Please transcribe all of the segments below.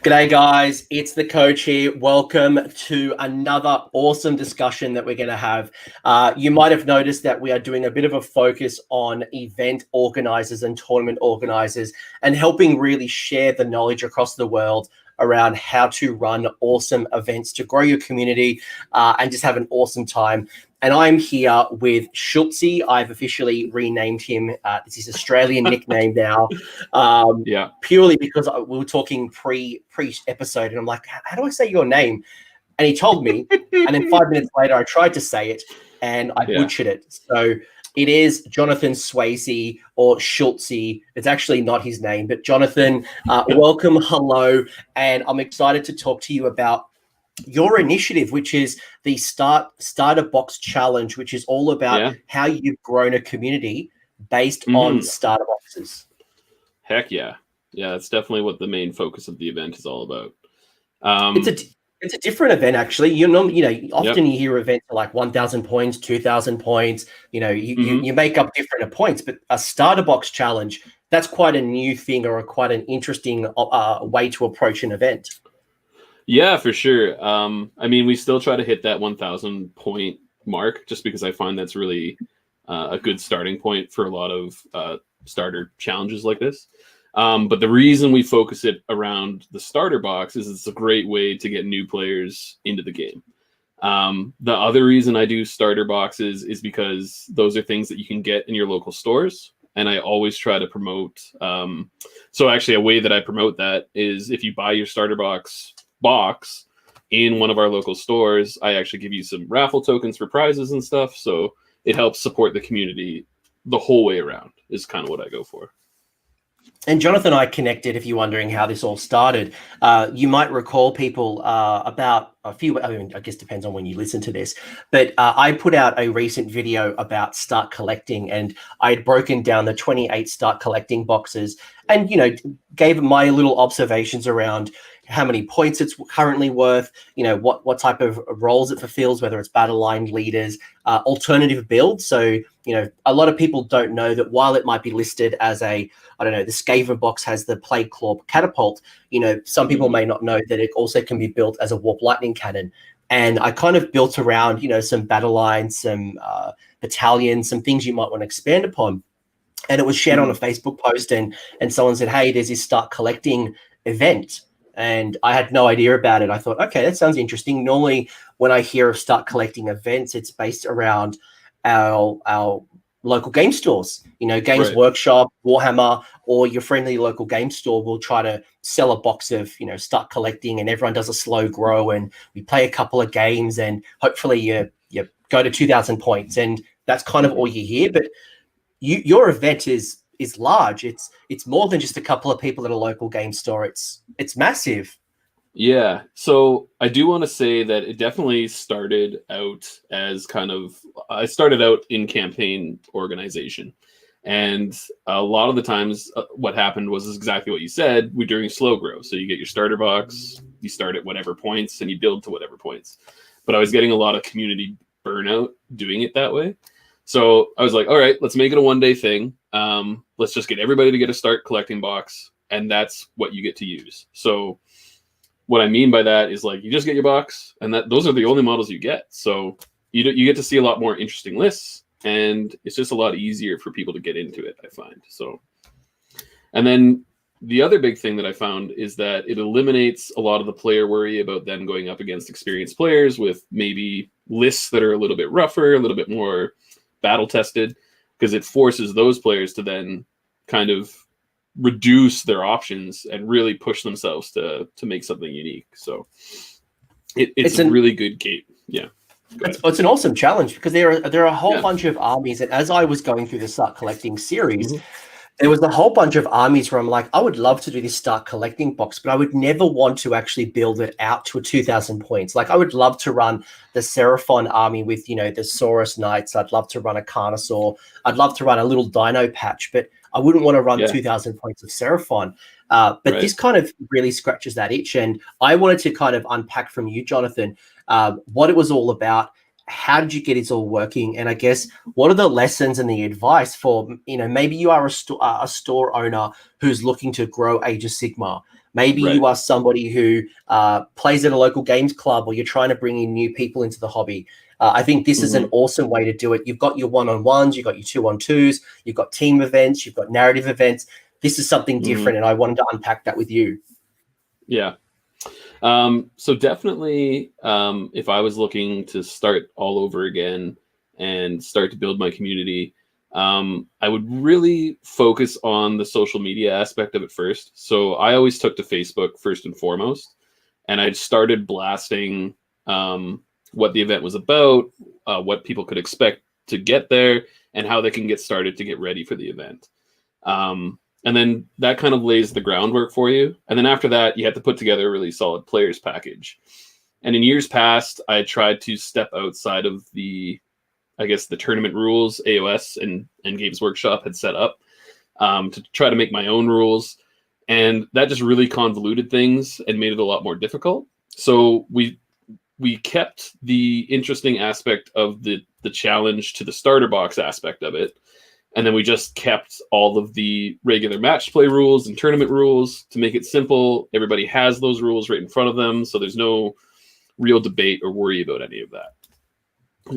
G'day guys, it's the coach here. Welcome to another awesome discussion that we're going to have. You might have noticed that we are doing a bit of a focus on event organizers and tournament organizers and helping really share the knowledge across the world around how to run awesome events to grow your community and just have an awesome time. And I'm here with Suelzle. I've officially renamed him. This is his Australian nickname now. Purely because we were talking pre-episode, and I'm like, how do I say your name? And he told me, and then 5 minutes later, I tried to say it, and I butchered it. So it is Jonathon Suelzle or Suelzle. It's actually not his name, but Jonathon, welcome, hello, and I'm excited to talk to you about your initiative, which is the Starter Box Challenge, which is all about how you've grown a community based on starter boxes. Heck yeah. Yeah, that's definitely what the main focus of the event is all about. It's a different event, actually. Often you hear events like 1,000 points, 2,000 points. You make up different points, but a Starter Box Challenge, that's quite a new thing or quite an interesting way to approach an event. Yeah, for sure. We still try to hit that 1,000 point mark just because I find that's really a good starting point for a lot of starter challenges like this. But the reason we focus it around the starter box is it's a great way to get new players into the game. The other reason I do starter boxes is because those are things that you can get in your local stores. And I always try to promote. So actually a way that I promote that is if you buy your starter box in one of our local stores, I actually give you some raffle tokens for prizes and stuff. So it helps support the community the whole way around is kind of what I go for. And Jonathon and I connected, if you're wondering how this all started. You might recall people about a few, I guess depends on when you listen to this, but I put out a recent video about start collecting, and I had broken down the 28 start collecting boxes and, gave my little observations around how many points it's currently worth, what type of roles it fulfills, whether it's battle line leaders, alternative builds. So, a lot of people don't know that while it might be listed as the Skaven box has the Plague Claw catapult, some people may not know that it also can be built as a warp lightning cannon. And I kind of built around, some battle lines, some battalions, some things you might want to expand upon. And it was shared on a Facebook post, and someone said, hey, there's this start collecting event. And I had no idea about it. I thought, okay, that sounds interesting. Normally, when I hear of start collecting events, it's based around our local game stores. Games Workshop, Warhammer, or your friendly local game store will try to sell a box of, start collecting, and everyone does a slow grow, and we play a couple of games, and hopefully you go to 2,000 points, and that's kind of all you hear. But your event is large. It's more than just a couple of people at a local game store. It's massive. Yeah. So I do want to say that it definitely started out as I started out in campaign organization. And a lot of the times what happened was exactly what you said. We're doing slow grow. So you get your starter box, you start at whatever points and you build to whatever points. But I was getting a lot of community burnout doing it that way. So I was like, all right, let's make it a one-day thing. Let's just get everybody to get a start collecting box, and that's what you get to use. So what I mean by that is you just get your box, and those are the only models you get. So you get to see a lot more interesting lists, and it's just a lot easier for people to get into it, I find. So, and then the other big thing that I found is that it eliminates a lot of the player worry about then going up against experienced players with maybe lists that are a little bit rougher, a little bit more battle tested, because it forces those players to then kind of reduce their options and really push themselves to make something unique. So it's a really good gate. Yeah. It's an awesome challenge because there are a whole bunch of armies, and as I was going through the start collecting series, there was a whole bunch of armies where I'm like, I would love to do this start collecting box, but I would never want to actually build it out to a 2,000 points. I would love to run the Seraphon army with, the Saurus Knights. I'd love to run a Carnosaur. I'd love to run a little Dino patch, but I wouldn't want to run 2,000 points of Seraphon. But this kind of really scratches that itch. And I wanted to kind of unpack from you, Jonathon, what it was all about. How did you get it all working? And I guess, what are the lessons and the advice for, maybe you are a store owner who's looking to grow Age of Sigmar. Maybe Right. you are somebody who plays at a local games club, or you're trying to bring in new people into the hobby. I think this is an awesome way to do it. You've got your one-on-ones, you've got your two-on-twos, you've got team events, you've got narrative events. This is something different, and I wanted to unpack that with you. Yeah. So definitely, if I was looking to start all over again and start to build my community, I would really focus on the social media aspect of it first. So I always took to Facebook first and foremost, and I started blasting what the event was about, what people could expect to get there, and how they can get started to get ready for the event. And then that kind of lays the groundwork for you. And then after that, you have to put together a really solid players package. And in years past, I tried to step outside of the tournament rules AOS and Games Workshop had set up to try to make my own rules. And that just really convoluted things and made it a lot more difficult. So we kept the interesting aspect of the challenge to the starter box aspect of it. And then we just kept all of the regular match play rules and tournament rules to make it simple. Everybody has those rules right in front of them, so there's no real debate or worry about any of that.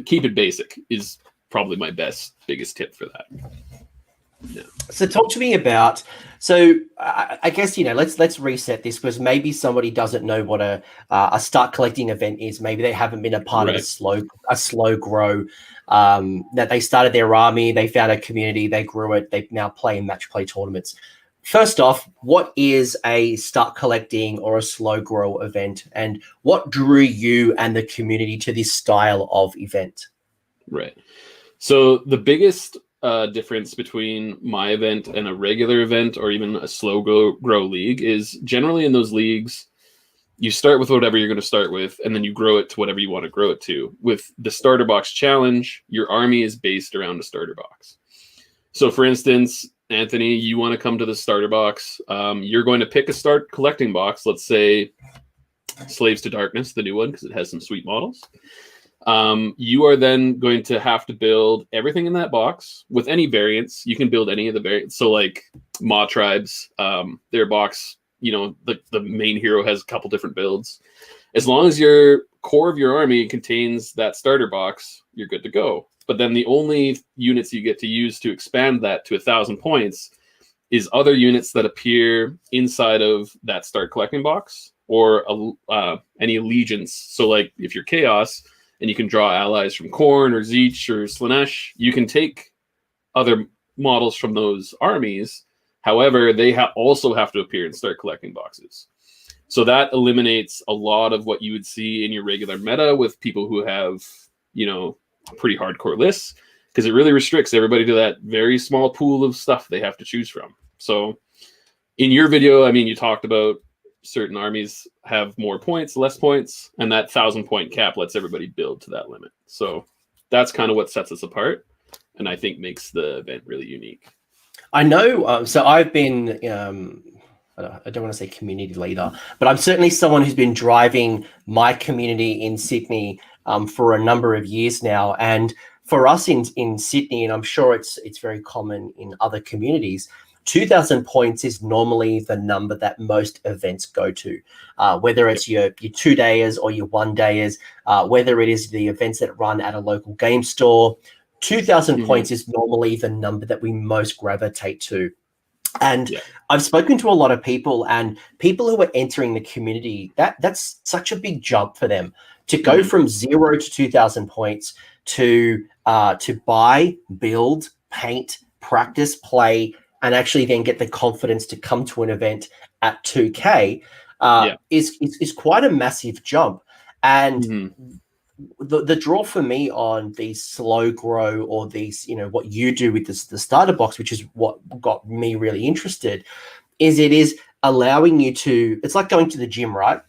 Keep it basic is probably my biggest tip for that. Yeah. So talk to me about, I guess, let's reset this, because maybe somebody doesn't know what a start collecting event is. Maybe they haven't been a part of a slow grow, that they started their army, they found a community, they grew it, they now play in match play tournaments. First off, what is a start collecting or a slow grow event, and what drew you and the community to this style of event? Right. So the biggest difference between my event and a regular event, or even a slow grow league, is generally in those leagues, you start with whatever you're going to start with, and then you grow it to whatever you want to grow it to. With the starter box challenge, your army is based around a starter box. So for instance, Anthony, you want to come to the starter box. You're going to pick a start collecting box. Let's say Slaves to Darkness, the new one, because it has some sweet models. You are then going to have to build everything in that box with any variants. You can build any of the variants. So like Maw Tribes, their box, the main hero has a couple different builds. As long as your core of your army contains that starter box, you're good to go. But then the only units you get to use to expand that to 1,000 points is other units that appear inside of that start collecting box, or any allegiance. So like if you're Chaos, and you can draw allies from Khorne or Tzeentch or Slaanesh, you can take other models from those armies. However, they also have to appear and start collecting boxes. So that eliminates a lot of what you would see in your regular meta with people who have, pretty hardcore lists, because it really restricts everybody to that very small pool of stuff they have to choose from. So in your video, you talked about certain armies have more points, less points, and that 1,000-point cap lets everybody build to that limit. So that's kind of what sets us apart, and I think makes the event really unique. I know. So I've been, I don't want to say community leader, but I'm certainly someone who's been driving my community in Sydney for a number of years now. And for us in Sydney, and I'm sure it's very common in other communities, 2,000 points is normally the number that most events go to, whether it's your 2-dayers or your 1-dayers, whether it is the events that run at a local game store. 2,000 points is normally the number that we most gravitate to. And I've spoken to a lot of people, and people who are entering the community, that's such a big jump for them to go from 0 to 2,000 points to buy, build, paint, practice, play, and actually then get the confidence to come to an event at 2K is quite a massive jump. And the draw for me on these slow grow, or these, what you do with the starter box, which is what got me really interested, is it is allowing you to, it's like going to the gym, right?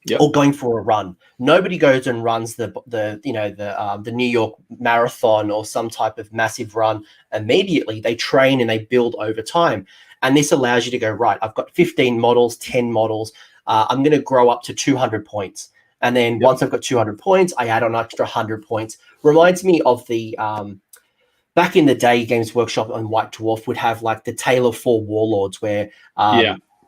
Yep. Or going for a run. Nobody goes and runs the New York Marathon or some type of massive run immediately. They train and they build over time. And this allows you to go, right, I've got 15 models, 10 models. I'm going to grow up to 200 points. And then once I've got 200 points, I add on an extra 100 points. Reminds me of the back in the day, Games Workshop on White Dwarf would have like the Tale of Four Warlords, where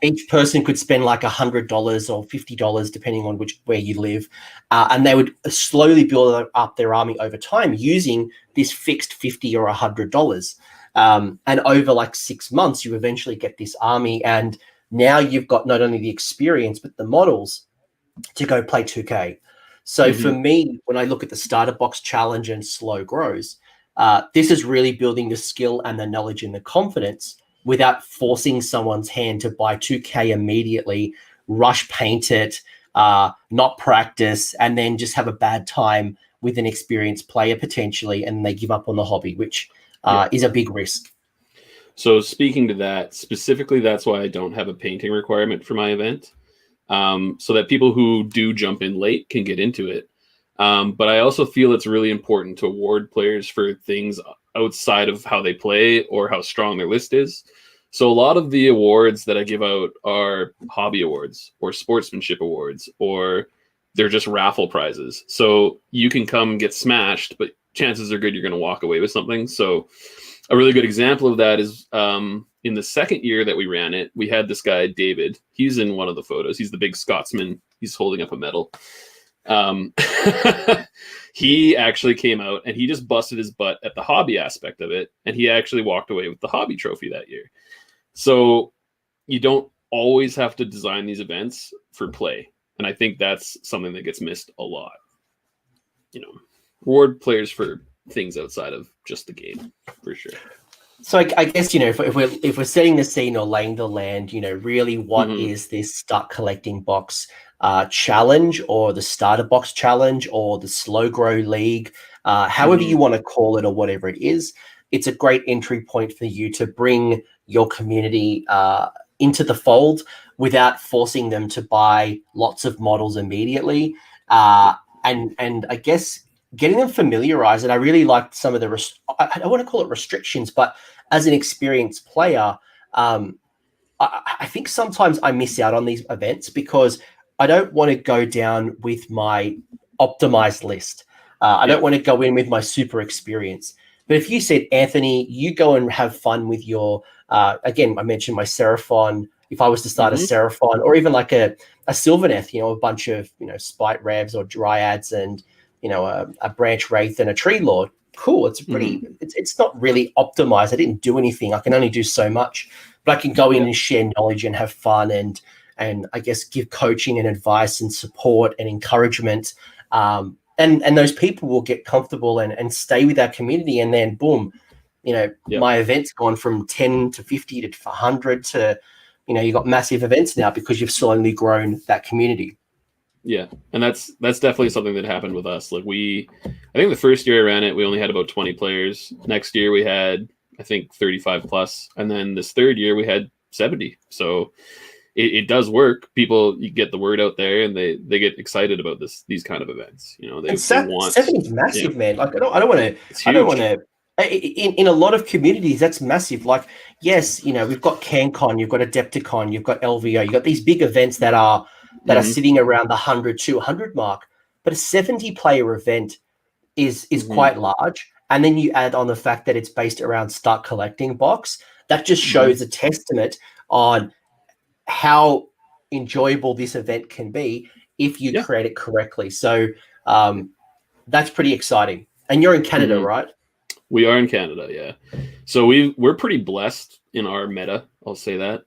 each person could spend like $100 or $50, depending on where you live, and they would slowly build up their army over time using this fixed $50 or $100. And over like 6 months, you eventually get this army, and now you've got not only the experience but the models to go play 2K. So for me, when I look at the starter box challenge and slow grows, this is really building the skill and the knowledge and the confidence without forcing someone's hand to buy 2K immediately, rush paint it, not practice, and then just have a bad time with an experienced player potentially, and they give up on the hobby, which is a big risk. So speaking to that, specifically, that's why I don't have a painting requirement for my event. So that people who do jump in late can get into it. But I also feel it's really important to award players for things outside of how they play or how strong their list is. So a lot of the awards that I give out are hobby awards or sportsmanship awards, or they're just raffle prizes. So you can come get smashed, but chances are good you're going to walk away with something. So a really good example of that is in the second year that we ran it, we had this guy, David. He's in one of the photos. He's the big Scotsman. He's holding up a medal. He actually came out and he just busted his butt at the hobby aspect of it. And he actually walked away with the hobby trophy that year. So you don't always have to design these events for play. And I think that's something that gets missed a lot. Reward players for things outside of just the game, for sure. So I guess, if we're setting the scene or laying the land, really what is this start collecting box challenge, or the starter box challenge, or the slow grow league, however you want to call it, or whatever it is. It's a great entry point for you to bring your community into the fold without forcing them to buy lots of models immediately. And I guess getting them familiarized. And I really liked some of the, I don't want to call it restrictions, but as an experienced player, I think sometimes I miss out on these events because I don't want to go down with my optimized list. I don't want to go in with my super experience. But if you said, Anthony, you go and have fun with your, again, I mentioned my Seraphon. If I was to start a Seraphon, or even like a Sylvaneth, a bunch of, Spite Revs or Dryads and, a Branch Wraith and a Tree Lord. Cool. It's pretty, it's not really optimized. I didn't do anything. I can only do so much, but I can go in and share knowledge and have fun and I guess give coaching and advice and support and encouragement. And those people will get comfortable and stay with our community. And then boom, my event's gone from 10 to 50 to 100 to, you've got massive events now because you've slowly grown that community. Yeah, and that's definitely something that happened with us. Like I think the first year I ran it, we only had about 20 players. Next year we had, I think, 35 plus, and then this third year we had 70. So it does work. People, you get the word out there, and they get excited about these kind of events. They want 70 is massive, man. Like I don't want to. In a lot of communities, that's massive. Like, yes, we've got CanCon, you've got Adepticon, you've got LVO, you've got these big events that are sitting around the 100, 200 mark. But a 70-player event is quite large. And then you add on the fact that it's based around start collecting box. That just shows a testament on how enjoyable this event can be if you create it correctly. So that's pretty exciting. And you're in Canada, right? We are in Canada, yeah. So we're pretty blessed in our meta, I'll say that.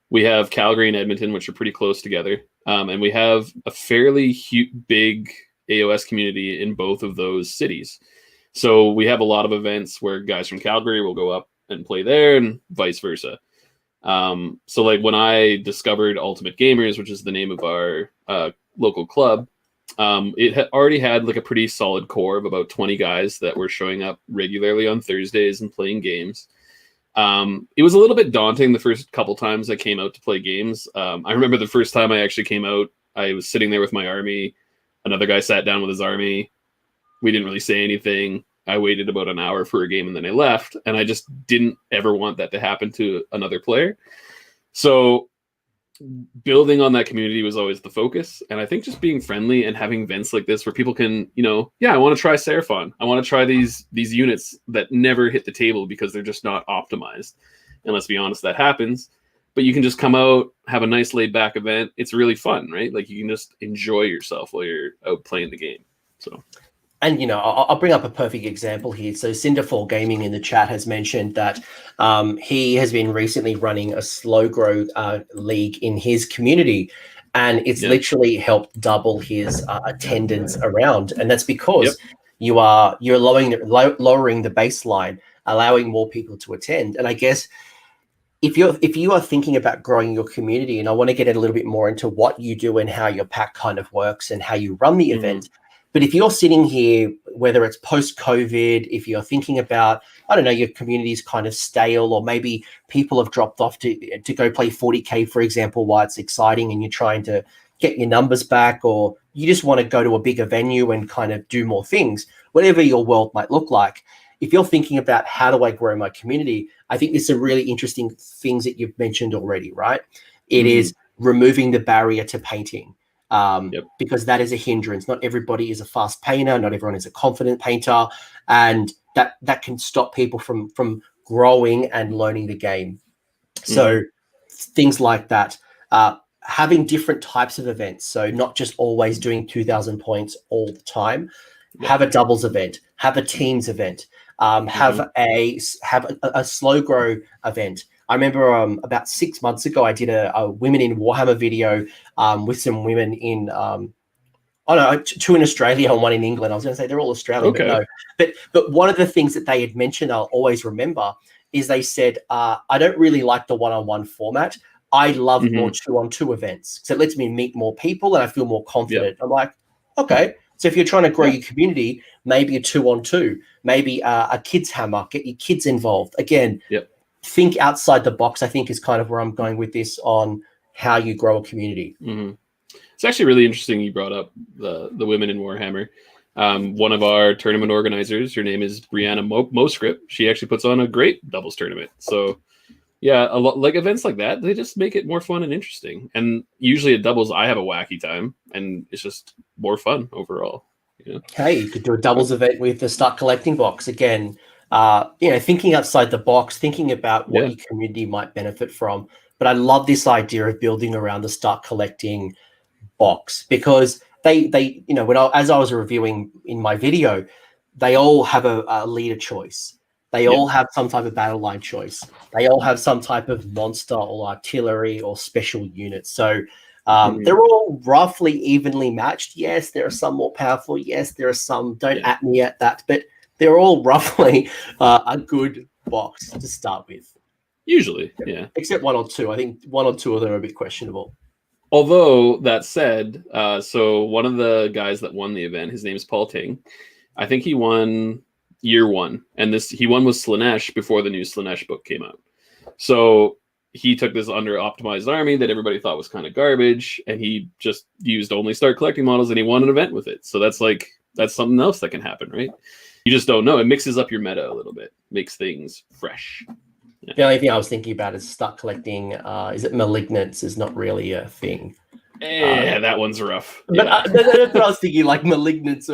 We have Calgary and Edmonton, which are pretty close together. And we have a fairly big AOS community in both of those cities. So we have a lot of events where guys from Calgary will go up and play there and vice versa. So like when I discovered Ultimate Gamers, which is the name of our local club, it already had like a pretty solid core of about 20 guys that were showing up regularly on Thursdays and playing games. It was a little bit daunting the first couple times I came out to play games. I remember the first time I actually came out, I was sitting there with my army. Another guy sat down with his army. We didn't really say anything. I waited about an hour for a game and then I left. And I just didn't ever want that to happen to another player. So building on that community was always the focus. And I think just being friendly and having events like this where people can, I want to try Seraphon. I want to try these units that never hit the table because they're just not optimized. And let's be honest, that happens. but you can just come out, have a nice laid back event. It's really fun, right? Like you can just enjoy yourself while you're out playing the game. So, and I'll bring up a perfect example here. So Cinderfall Gaming in the chat has mentioned that he has been recently running a slow grow league in his community, and it's literally helped double his attendance around. And that's because you're lowering the baseline, allowing more people to attend. And I guess if you are thinking about growing your community, and I want to get a little bit more into what you do and how your pack kind of works and how you run the event. But if you're sitting here, whether it's post-COVID, if you're thinking about, I don't know, your community's kind of stale, or maybe people have dropped off to go play 40K, for example, while it's exciting and you're trying to get your numbers back, or you just want to go to a bigger venue and kind of do more things, whatever your world might look like. If you're thinking about how do I grow my community, I think there's some really interesting things that you've mentioned already, right? It is removing the barrier to painting. Because that is a hindrance. Not everybody is a fast painter. Not everyone is a confident painter, and that can stop people from growing and learning the game. So things like that, having different types of events. So not just always doing 2,000 points all the time. Have a doubles event. Have a teams event. Have a slow grow event. I remember about 6 months ago, I did a women in Warhammer video with some women in, two in Australia and one in England. I was going to say they're all Australian, but no. But one of the things that they had mentioned, I'll always remember, is they said, I don't really like the one-on-one format. I love more two-on-two events because it lets me meet more people and I feel more confident. I'm like, okay. So if you're trying to grow your community, maybe a two-on-two, maybe a kids hammer, get your kids involved. Again, think outside the box, I think, is kind of where I'm going with this on how you grow a community. It's actually really interesting you brought up the women in Warhammer. One of our tournament organizers, her name is Brianna Moscript. She actually puts on a great doubles tournament. So yeah, a lot like events like that, they just make it more fun and interesting. And usually at doubles, I have a wacky time, and it's just more fun overall. Hey, you could do a doubles event with the Start Collecting box again. Thinking outside the box, thinking about what your community might benefit from. But I love this idea of building around the Start Collecting box, because they as I was reviewing in my video, they all have a leader choice. They all have some type of battle line choice. They all have some type of monster or artillery or special units. So they're all roughly evenly matched. Yes, there are some more powerful. Yes, there are some. Don't at me at that. But they're all roughly a good box to start with. Usually, yeah. Except one or two. I think one or two of them are a bit questionable. Although, that said, so one of the guys that won the event, his name is Paul Ting. I think he won year one. And he won with Slaanesh before the new Slaanesh book came out. So he took this under-optimized army that everybody thought was kind of garbage, and he just used only Start Collecting models, and he won an event with it. So that's something else that can happen, right? You just don't know. It mixes up your meta a little bit, makes things fresh. Yeah. The only thing I was thinking about is Start Collecting. Is it Malignance is not really a thing. That one's rough. But that's what I was thinking, like Malignance,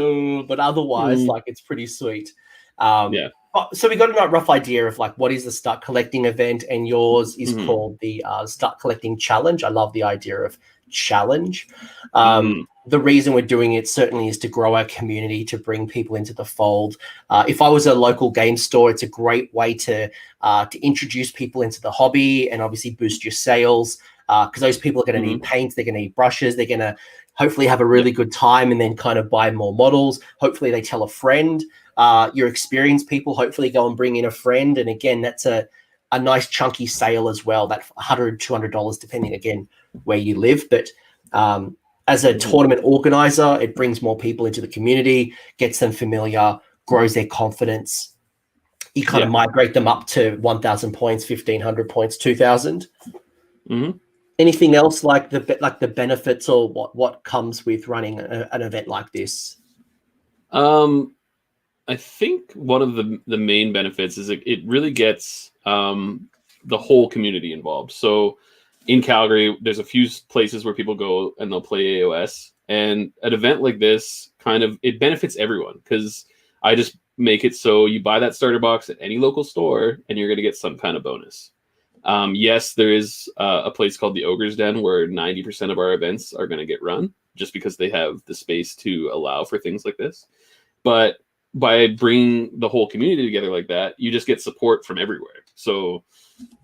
but otherwise, like, it's pretty sweet. So we got a rough idea of like what is the Start Collecting event, and yours is called the Start Collecting Challenge. I love the idea of challenge. The reason we're doing it certainly is to grow our community, to bring people into the fold. If I was a local game store, it's a great way to introduce people into the hobby and obviously boost your sales, because those people are going to need paints, they're going to need brushes, they're going to hopefully have a really good time and then kind of buy more models. Hopefully they tell a friend. Your experienced people hopefully go and bring in a friend. And again, that's a nice chunky sale as well, that $100, $200, depending again where you live. But as a tournament organizer, it brings more people into the community, gets them familiar, grows their confidence. You kind of migrate them up to 1,000 points, 1,500 points, 2,000. Anything else like the benefits or what comes with running an event like this? I think one of the main benefits is it really gets the whole community involved. So in Calgary, there's a few places where people go and they'll play AOS. And an event like this it benefits everyone, because I just make it so you buy that starter box at any local store and you're going to get some kind of bonus. Yes, there is a place called the Ogre's Den where 90% of our events are going to get run just because they have the space to allow for things like this. But by bringing the whole community together like that, you just get support from everywhere. So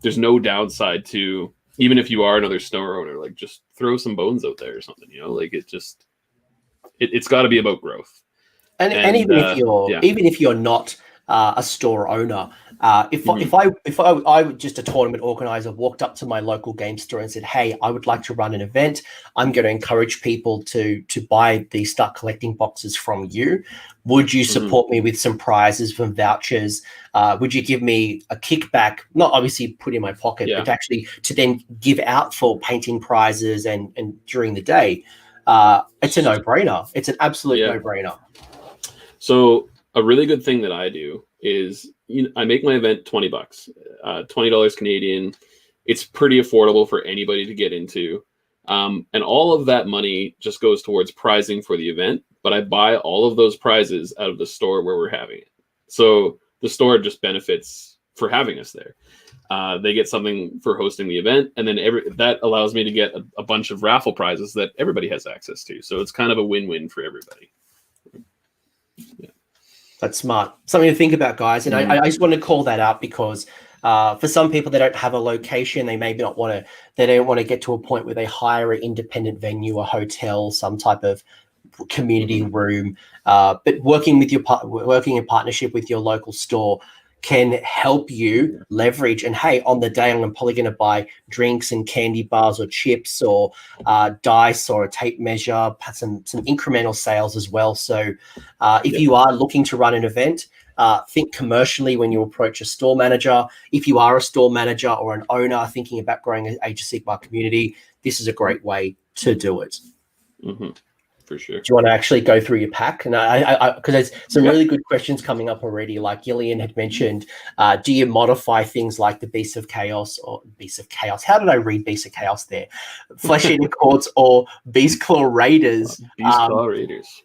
there's no downside to, even if you are another store owner, like just throw some bones out there or something, you know, like it's got to be about growth. And even if you're not a store owner, if I just a tournament organizer walked up to my local game store and said, "Hey, I would like to run an event. I'm going to encourage people to buy these Start Collecting boxes from you. Would you support me with some prizes, some vouchers? Would you give me a kickback? Not obviously put in my pocket, but actually to then give out for painting prizes and during the day." It's a no-brainer. It's an absolute no-brainer. So a really good thing that I do is I make my event $20, $20 Canadian. It's pretty affordable for anybody to get into. And all of that money just goes towards prizing for the event. But I buy all of those prizes out of the store where we're having it. So the store just benefits for having us there. They get something for hosting the event, and then that allows me to get a bunch of raffle prizes that everybody has access to. So it's kind of a win-win for everybody. Yeah. That's smart. Something to think about, guys. And I just want to call that out because for some people, they don't have a location. They maybe not want to. They don't want to get to a point where they hire an independent venue, a hotel, some type of community room. But working in partnership with your local store can help you leverage. And hey, on the day, I'm probably going to buy drinks and candy bars or chips or dice or a tape measure, some incremental sales as well. So if you are looking to run an event, think commercially when you approach a store manager. If you are a store manager or an owner thinking about growing an Age of Sigmar community, this is a great way to do it. For sure. Do you want to actually go through your pack? And because there's some really good questions coming up already. Like Gillian had mentioned, do you modify things like the Beasts of Chaos or Beasts of Chaos? How did I read Beasts of Chaos there? Flesh Eater Courts or Beast Claw Raiders? Beast Claw Raiders.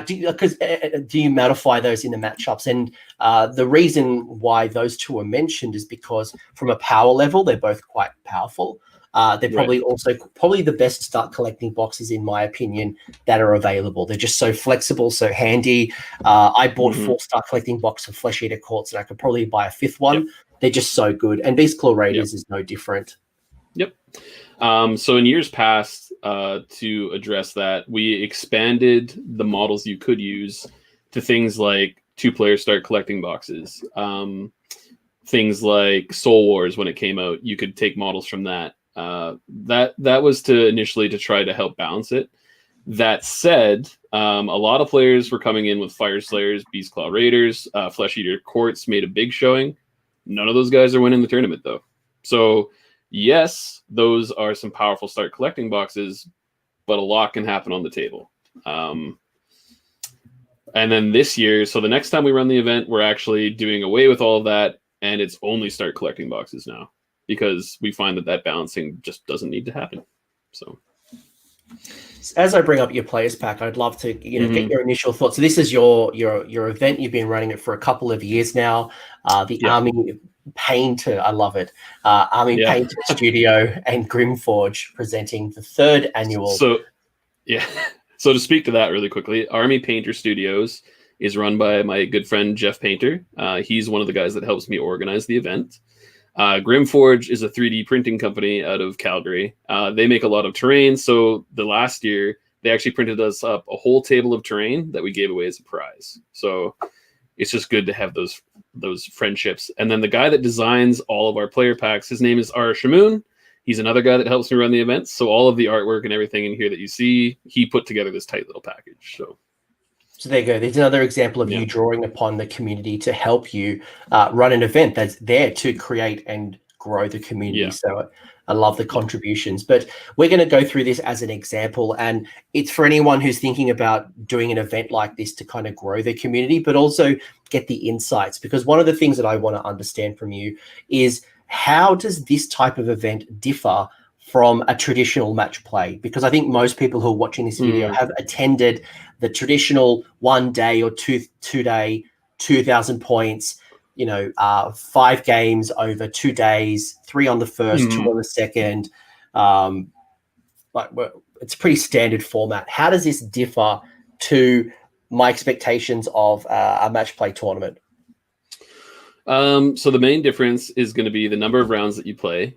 Do you modify those in the matchups? And the reason why those two are mentioned is because from a power level, they're both quite powerful. They're probably the best Start Collecting boxes, in my opinion, that are available. They're just so flexible, so handy. I bought 4 Start Collecting boxes of Flesh Eater Courts, and I could probably buy a 5th one. They're just so good. And Beast Claw Raiders is no different. So in years past, to address that, we expanded the models you could use to things like 2-player Start Collecting boxes. Things like Soul Wars, when it came out, you could take models from that. That was initially to try to help balance it. That said, a lot of players were coming in with Fire Slayers, Beast Claw Raiders, Flesh Eater Courts made a big showing. None of those guys are winning the tournament though. So yes, those are some powerful Start Collecting boxes, but a lot can happen on the table. And then this year, so the next time we run the event, we're actually doing away with all of that, and it's only Start Collecting boxes now, because we find that balancing just doesn't need to happen. So as I bring up your players pack, I'd love to get your initial thoughts. So this is your event. You've been running it for a couple of years now. Army Painter, I love it. Army Painter Studio and Grimforge presenting the 3rd annual. So to speak to that really quickly, Army Painter Studios is run by my good friend Jeff Painter. He's one of the guys that helps me organize the event. Grimforge is a 3D printing company out of Calgary. They make a lot of terrain. So the last year, they actually printed us up a whole table of terrain that we gave away as a prize. So it's just good to have those friendships. And then the guy that designs all of our player packs, his name is Ara Shamoon. He's another guy that helps me run the events. So all of the artwork and everything in here that you see, he put together this tight little package. So there you go. There's another example of you drawing upon the community to help you run an event that's there to create and grow the community. So I love the contributions. But we're going to go through this as an example, and it's for anyone who's thinking about doing an event like this to kind of grow their community, but also get the insights. Because one of the things that I want to understand from you is, how does this type of event differ from a traditional match play? Because I think most people who are watching this video have attended the traditional 1 day or two day, 2,000 points, 5 games over 2 days, 3 on the first, 2 on the second. It's a pretty standard format. How does this differ to my expectations of a match play tournament? So the main difference is going to be the number of rounds that you play.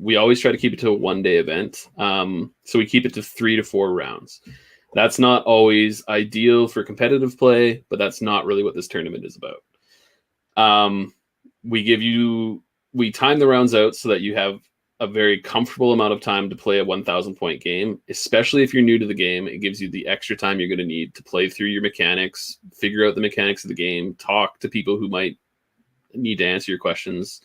We always try to keep it to a 1-day event. So we keep it to 3 to 4 rounds. That's not always ideal for competitive play, but that's not really what this tournament is about. We time the rounds out so that you have a very comfortable amount of time to play a 1,000 point game, especially if you're new to the game. It gives you the extra time you're going to need to play through your mechanics, figure out the mechanics of the game, talk to people who might need to answer your questions.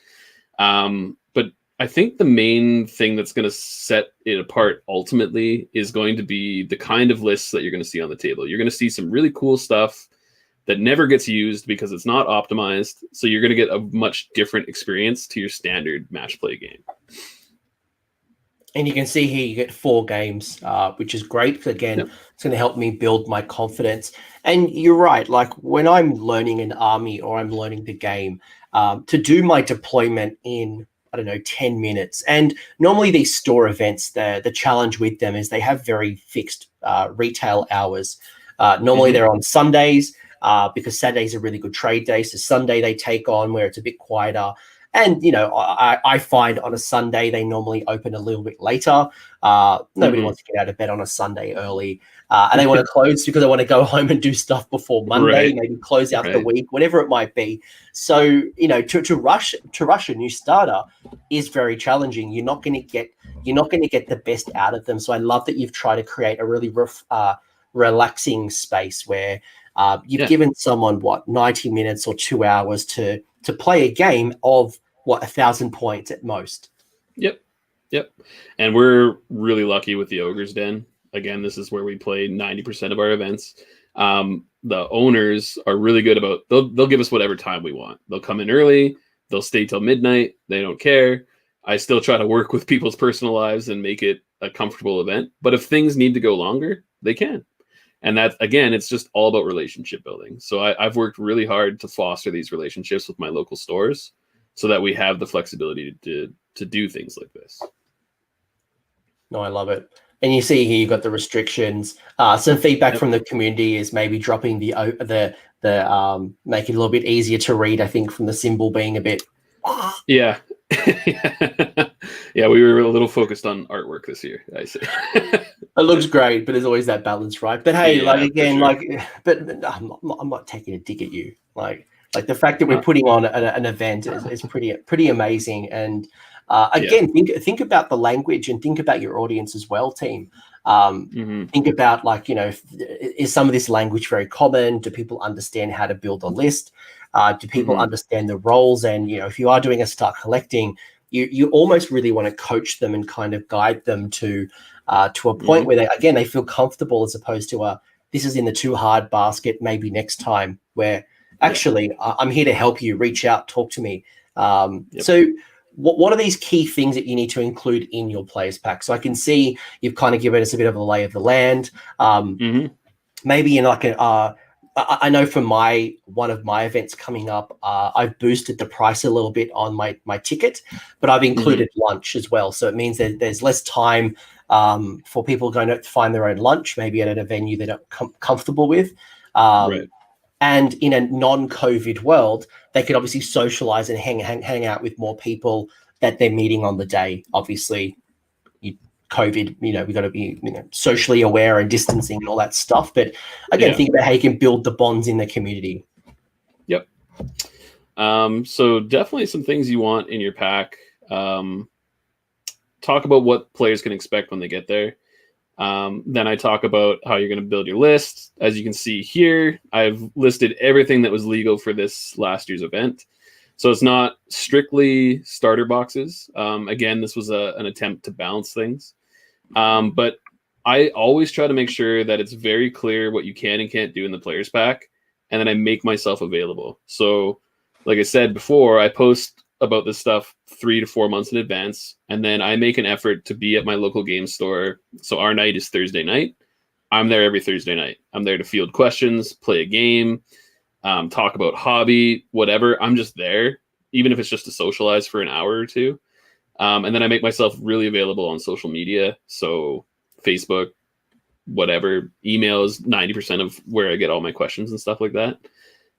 But I think the main thing that's going to set it apart ultimately is going to be the kind of lists that you're going to see on the table. You're going to see some really cool stuff that never gets used because it's not optimized. So you're going to get a much different experience to your standard match play game. And you can see here you get 4 games, which is great. Again, It's going to help me build my confidence. And you're right. Like when I'm learning an army or I'm learning the game, to do my deployment in, 10 minutes. And normally these store events, the challenge with them is they have very fixed retail hours. Normally they're on Sundays because Saturday's a really good trade day. So Sunday they take on where it's a bit quieter. And, I find on a Sunday, they normally open a little bit later. Nobody wants to get out of bed on a Sunday early. And they want to close because they want to go home and do stuff before Monday, maybe close out the week, whatever it might be. So, to rush a new starter is very challenging. You're not going to get the best out of them. So I love that you've tried to create a really relaxing space where you've given someone 90 minutes or 2 hours to play a game of 1,000 points at most. Yep. And we're really lucky with the Ogre's Den. Again, this is where we play 90% of our events. The owners are really good about, they'll give us whatever time we want. They'll come in early. They'll stay till midnight. They don't care. I still try to work with people's personal lives and make it a comfortable event. But if things need to go longer, they can. And that, again, it's just all about relationship building. So I've worked really hard to foster these relationships with my local stores so that we have the flexibility to do things like this. No, I love it. And you see here, you've got the restrictions. Some feedback from the community is maybe dropping the make it a little bit easier to read, I think, from the symbol being a bit. Yeah. Yeah, we were a little focused on artwork this year, I see. It looks great, but there's always that balance, right? But hey, but I'm not taking a dig at you. Like the fact that we're putting on an event is pretty amazing. And again, think about the language and think about your audience as well, team. Think about is some of this language very common? Do people understand how to build a list? Do people understand the roles? And if you are doing a start collecting, you almost really want to coach them and kind of guide them to a point where they feel comfortable, as opposed to this is in the too hard basket, maybe next time, where actually I'm here to help you, reach out, talk to me. So what are these key things that you need to include in your players pack? So I can see you've kind of given us a bit of a lay of the land. Maybe in I know for one of my events coming up, I've boosted the price a little bit on my ticket, but I've included lunch as well. So it means that there's less time for people going to find their own lunch, maybe at a venue they're not comfortable with. And in a non-COVID world, they could obviously socialize and hang out with more people that they're meeting on the day. Obviously, COVID, we've got to be socially aware and distancing and all that stuff. But again, think about how you can build the bonds in the community. Yep. So definitely some things you want in your pack. Talk about what players can expect when they get there. Then I talk about how you're going to build your list. As you can see here, I've listed everything that was legal for this last year's event. So it's not strictly starter boxes. Again, this was an attempt to balance things. But I always try to make sure that it's very clear what you can and can't do in the players pack. And then I make myself available. So like I said before, I post about this stuff 3 to 4 months in advance. And then I make an effort to be at my local game store. So our night is Thursday night. I'm there every Thursday night. I'm there to field questions, play a game. talk about hobby, whatever. I'm just there, even if it's just to socialize for an hour or two. And then I make myself really available on social media. So Facebook, whatever, email is 90% of where I get all my questions and stuff like that.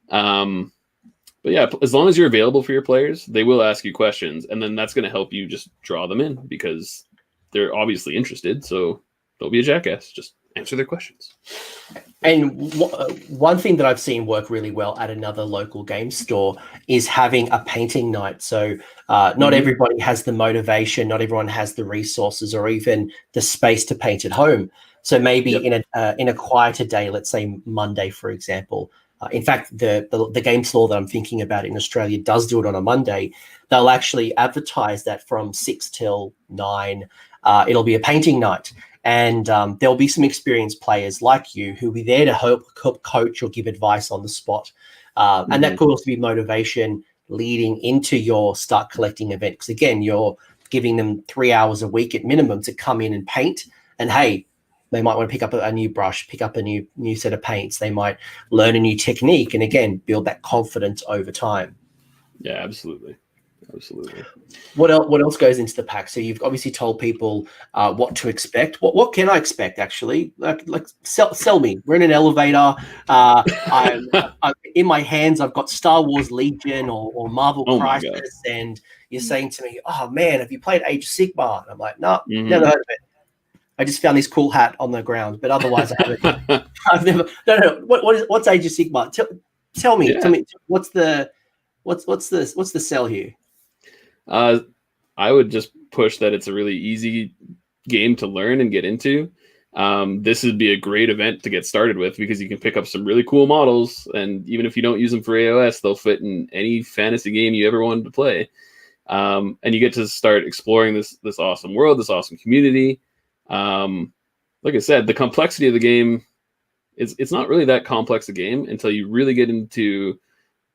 But yeah, as long as you're available for your players, they will ask you questions, and then that's going to help you just draw them in because they're obviously interested. So don't be a jackass. Just answer their questions. And one thing that I've seen work really well at another local game store is having a painting night. So not everybody has the motivation, not everyone has the resources or even the space to paint at home. So maybe in a quieter day, let's say Monday, for example. In fact, the game store that I'm thinking about in Australia does do it on a Monday. They'll actually advertise that from 6 till 9. It'll be a painting night. And there'll be some experienced players like you who will be there to help coach or give advice on the spot. And that could also be motivation leading into your start collecting event. Because again, you're giving them 3 hours a week at minimum to come in and paint. And hey, they might want to pick up a new brush, pick up a new set of paints. They might learn a new technique and again, build that confidence over time. Yeah, absolutely. Absolutely. What else goes into the pack? So you've obviously told people what to expect. What can I expect actually? Like sell me. We're in an elevator. I'm in my hands. I've got Star Wars Legion or Marvel Crisis, and you're saying to me, "Oh man, have you played Age of Sigmar?" And I'm like, "No, never heard of it. I just found this cool hat on the ground, but otherwise I haven't. I've never. No. What's Age of Sigmar? Tell me. Tell me what's the sell here? I would just push that it's a really easy game to learn and get into. This would be a great event to get started with because you can pick up some really cool models, and even if you don't use them for AOS, they'll fit in any fantasy game you ever wanted to play. And you get to start exploring this awesome world, this awesome community. Like I said, the complexity of the game it's not really that complex a game until you really get into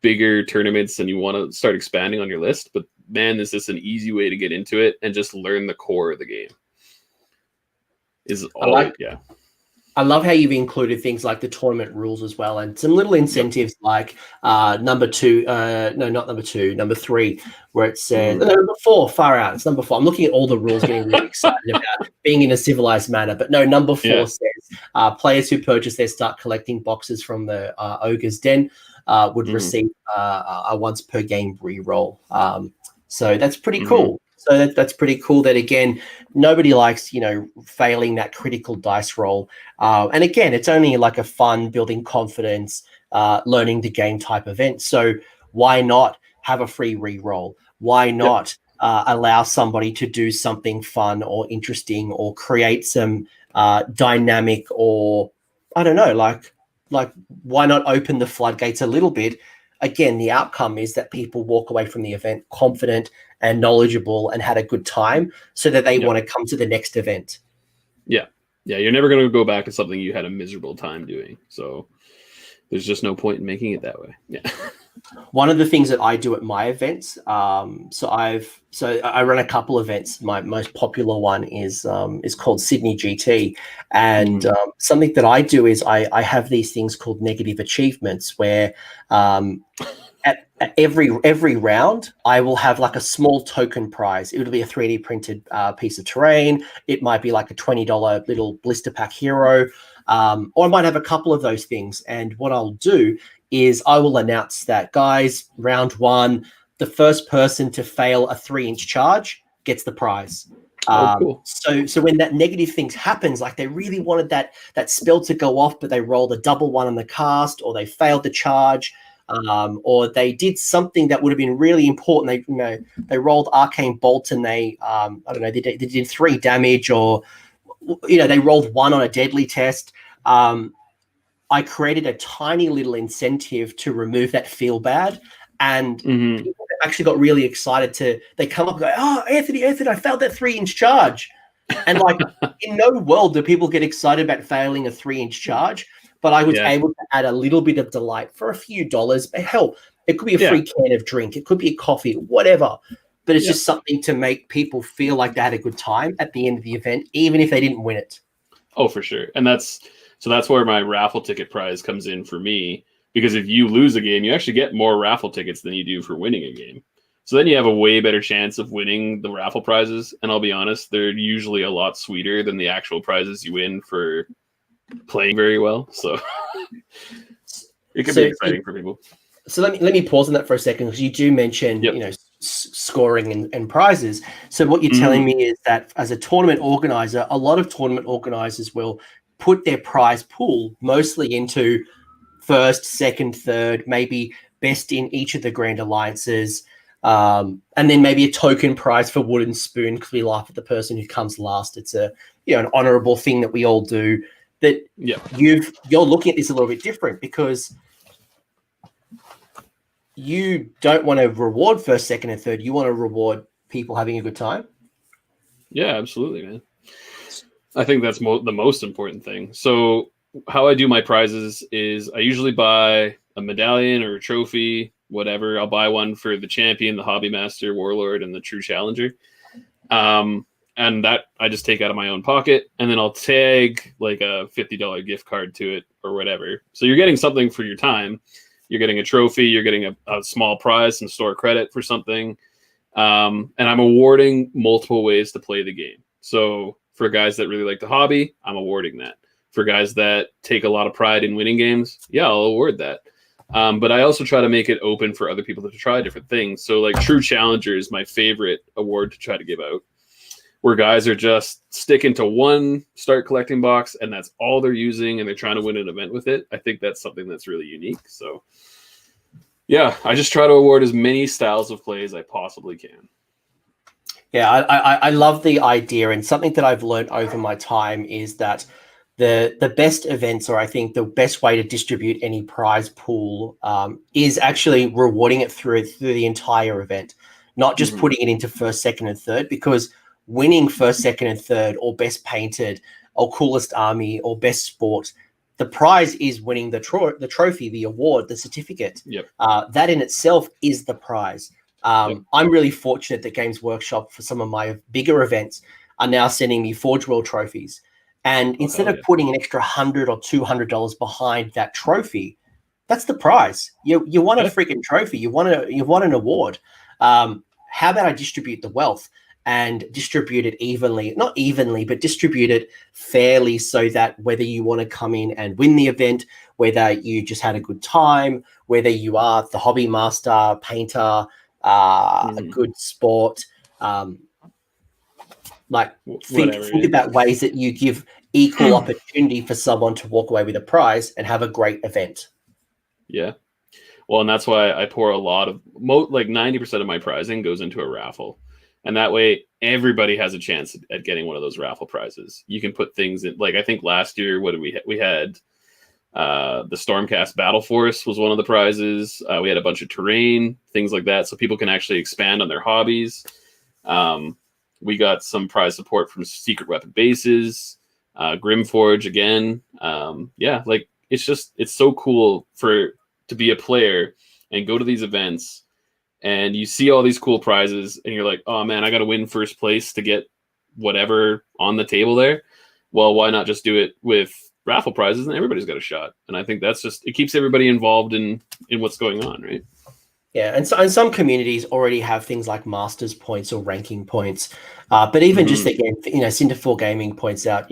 bigger tournaments and you want to start expanding on your list. But man, is this an easy way to get into it and just learn the core of the game. I love how you've included things like the tournament rules as well, and some little incentives like number 3, where it says number 4, far out. It's number 4. I'm looking at all the rules, getting really excited about being in a civilized manner. But no, number 4 says players who purchase their start collecting boxes from the Ogre's Den would receive a once per game reroll. So that's pretty cool. So that's pretty cool that, again, nobody likes, failing that critical dice roll. And again, it's only like a fun, building confidence, learning the game type event. So why not have a free re-roll? Why not allow somebody to do something fun or interesting or create some dynamic, or I don't know, like why not open the floodgates a little bit? Again, the outcome is that people walk away from the event confident and knowledgeable and had a good time so that they want to come to the next event. Yeah, you're never going to go back to something you had a miserable time doing. So there's just no point in making it that way. Yeah. One of the things that I do at my events, so I run a couple events. My most popular one is called Sydney GT, and something that I do is I have these things called negative achievements, where at every round I will have like a small token prize. It would be a 3D printed piece of terrain. It might be like a $20 little blister pack hero, or I might have a couple of those things. And what I'll do is I will announce that, guys, round 1, the first person to fail a 3-inch charge gets the prize. Cool. So when that negative thing happens, like they really wanted that spell to go off, but they rolled a double 1 on the cast, or they failed the charge, or they did something that would have been really important. They rolled Arcane Bolt and they did 3 damage, or they rolled 1 on a deadly test. I created a tiny little incentive to remove that feel bad, and people actually got really excited they come up and go, "Oh, Anthony, I failed that 3-inch charge." And like in no world do people get excited about failing a 3-inch charge, but I was able to add a little bit of delight for a few dollars. Hell, it could be a free can of drink, it could be a coffee, whatever. But it's just something to make people feel like they had a good time at the end of the event, even if they didn't win it. Oh, for sure. And that's where my raffle ticket prize comes in for me, because if you lose a game, you actually get more raffle tickets than you do for winning a game. So then you have a way better chance of winning the raffle prizes. And I'll be honest, they're usually a lot sweeter than the actual prizes you win for playing very well. So it could be exciting for people. So let me pause on that for a second, because you do mention, scoring and prizes. So what you're telling me is that as a tournament organizer, a lot of tournament organizers will put their prize pool mostly into first, second, third, maybe best in each of the Grand Alliances, and then maybe a token prize for wooden spoon, because we laugh at the person who comes last. It's a an honorable thing that we all do. But you're looking at this a little bit different, because you don't want to reward first, second, and third. You want to reward people having a good time. Yeah, absolutely, man. I think that's the most important thing. So how I do my prizes is I usually buy a medallion or a trophy, whatever. I'll buy one for the champion, the hobby master, warlord, and the true challenger. And that I just take out of my own pocket, and then I'll tag like a $50 gift card to it or whatever. So you're getting something for your time. You're getting a trophy. You're getting a small prize, some store credit for something. And I'm awarding multiple ways to play the game. So for guys that really like the hobby, I'm awarding that. For guys that take a lot of pride in winning games, I'll award that. But I also try to make it open for other people to try different things. So like True Challenger is my favorite award to try to give out, where guys are just sticking to one start collecting box and that's all they're using, and they're trying to win an event with it. I think that's something that's really unique. So I just try to award as many styles of play as I possibly can. Yeah, I love the idea, and something that I've learned over my time is that the best events, or I think the best way to distribute any prize pool, is actually rewarding it through the entire event, not just putting it into first, second, and third, because winning first, second, and third, or best painted, or coolest army, or best sport, the prize is winning the trophy, the award, the certificate. That in itself is the prize. I'm really fortunate that Games Workshop, for some of my bigger events, are now sending me Forge World trophies. And instead of putting an extra $100 or $200 behind that trophy, that's the prize. You want a freaking trophy. You want an award. How about I distribute the wealth and distribute it evenly, not evenly, but distribute it fairly, so that whether you want to come in and win the event, whether you just had a good time, whether you are the hobby master, painter, a good sport, think about ways that you give equal opportunity for someone to walk away with a prize and have a great event. Yeah. Well, and that's why I pour a lot of, like 90% of my prizing goes into a raffle. And that way everybody has a chance at getting one of those raffle prizes. You can put things in, like I think last year, what did we had the Stormcast Battle Force was one of the prizes. We had a bunch of terrain, things like that, so people can actually expand on their hobbies. We got some prize support from Secret Weapon Bases, Grimforge again. It's so cool to be a player and go to these events, and you see all these cool prizes, and you're like, oh man, I got to win first place to get whatever on the table there. Well, why not just do it with raffle prizes, and everybody's got a shot? And I think that's it keeps everybody involved in what's going on, right? Yeah, and some communities already have things like masters points or ranking points, but even just again, Cinder4 Gaming points out,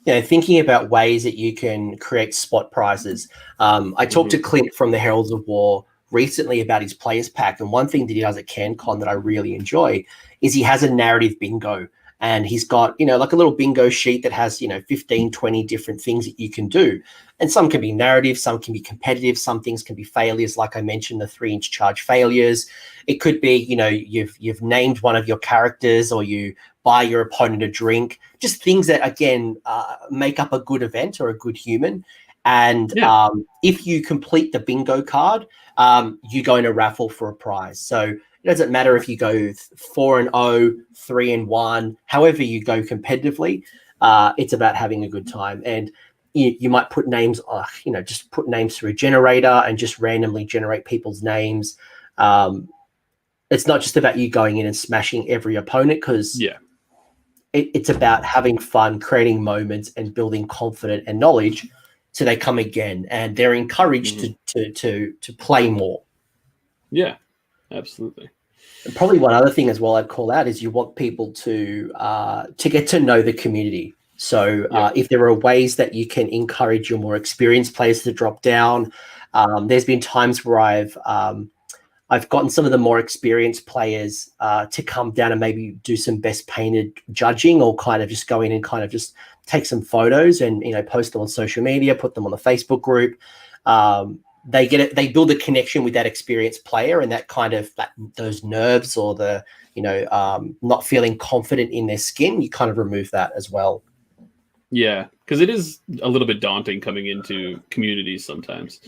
thinking about ways that you can create spot prizes. I talked to Clint from the Heralds of War recently about his players pack, and one thing that he does at CanCon that I really enjoy is he has a narrative bingo. And he's got, like a little bingo sheet that has, 15, 20 different things that you can do. And some can be narrative, some can be competitive, some things can be failures. Like I mentioned, the 3-inch charge failures. It could be, you've named one of your characters, or you buy your opponent a drink. Just things that, again, make up a good event or a good human. And if you complete the bingo card, you go in a raffle for a prize. So it doesn't matter if you go 4-0, 3-1, however you go competitively. It's about having a good time. And you might put names, just put names through a generator and just randomly generate people's names. It's not just about you going in and smashing every opponent, because it's about having fun, creating moments, and building confidence and knowledge so they come again, and they're encouraged to play more. Yeah, absolutely. And probably one other thing as well I'd call out is you want people to get to know the community. So if there are ways that you can encourage your more experienced players to drop down, there's been times where I've gotten some of the more experienced players to come down and maybe do some best painted judging, or kind of just go in and kind of just take some photos and, you know, post them on social media, put them on the Facebook group. They get it. They build a connection with that experienced player, and that kind of those nerves or the, you know, not feeling confident in their skin. You kind of remove that as well. Yeah, because it is a little bit daunting coming into communities sometimes.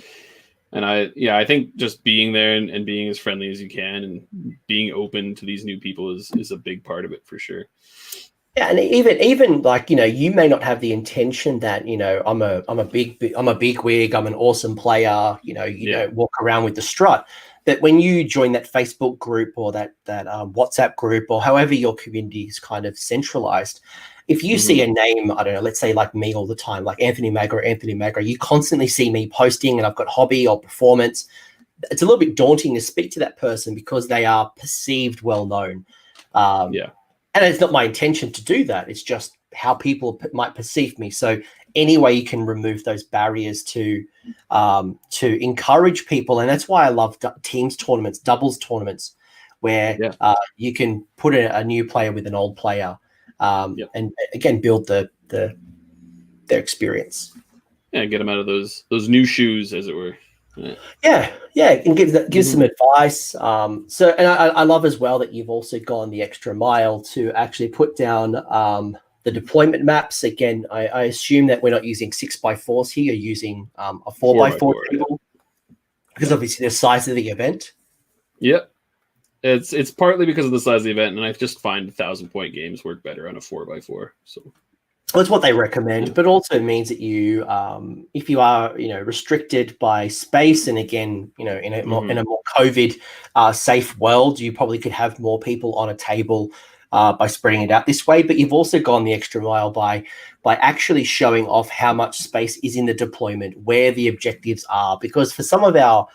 And I think just being there and being as friendly as you can and being open to these new people is a big part of it for sure. Yeah, and even like, you know, you may not have the intention that, you know, I'm a big wig, I'm an awesome player, you know, walk around with the strut. But when you join that Facebook group or that WhatsApp group, or however your community is kind of centralized, if you see a name, I don't know, let's say like me all the time, like Anthony Magra, you constantly see me posting and I've got hobby or performance. It's a little bit daunting to speak to that person because they are perceived well known. And it's not my intention to do that. It's just how people might perceive me. So any way you can remove those barriers to encourage people. And that's why I love teams tournaments, doubles tournaments, where you can put a new player with an old player and again, build their experience. Yeah, get them out of those new shoes, as it were. Yeah, and give some advice. So, and I love as well that you've also gone the extra mile to actually put down the deployment maps. Again, I assume that we're not using 6x4s here. You're using a 4x4 table because obviously the size of the event. Yep. It's partly because of the size of the event, and I just find 1,000-point games work better on a 4x4. So. Well, it's what they recommend, but also means that you, if you are, you know, restricted by space, and again, you know, in a more COVID safe world, you probably could have more people on a table by spreading it out this way. But you've also gone the extra mile by actually showing off how much space is in the deployment, where the objectives are, because for some of our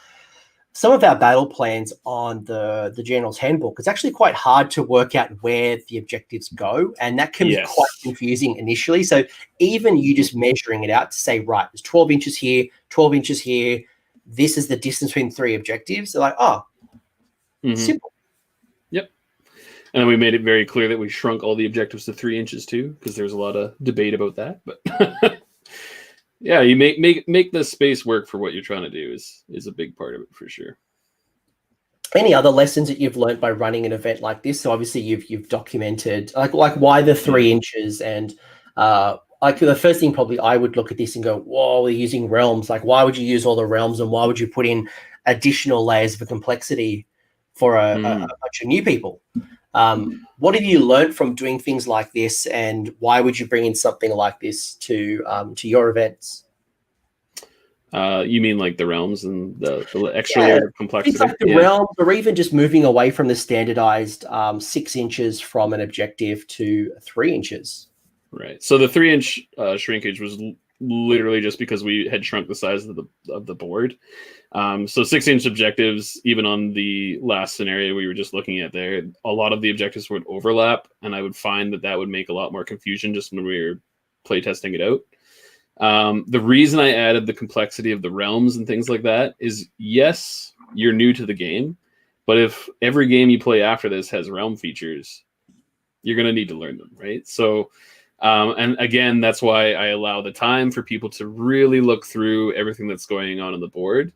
battle plans on the General's Handbook, it's actually quite hard to work out where the objectives go, and that can be quite confusing initially. So even you just measuring it out to say, right, there's 12 inches here, 12 inches here, this is the distance between 3 objectives. They're like, simple. Yep. And we made it very clear that we shrunk all the objectives to 3 inches too, because there's a lot of debate about that. But yeah, you make the space work for what you're trying to do is a big part of it for sure. Any other lessons that you've learned by running an event like this? So obviously you've documented like why the 3 inches, and like the first thing probably I would look at this and go, whoa, we're using realms. Like, why would you use all the realms, and why would you put in additional layers of complexity for a bunch of new people? What have you learned from doing things like this, and why would you bring in something like this to your events? You mean like the realms and the extra layer of complexity? It's like the realms, or even just moving away from the standardized 6 inches from an objective to 3 inches. Right. So the 3-inch shrinkage was literally just because we had shrunk the size of the board. So 6-inch objectives, even on the last scenario we were just looking at there, a lot of the objectives would overlap, and I would find that would make a lot more confusion just when we were playtesting it out. The reason I added the complexity of the realms and things like that is, yes, you're new to the game, but if every game you play after this has realm features, you're going to need to learn them, right? So, and again, that's why I allow the time for people to really look through everything that's going on the board.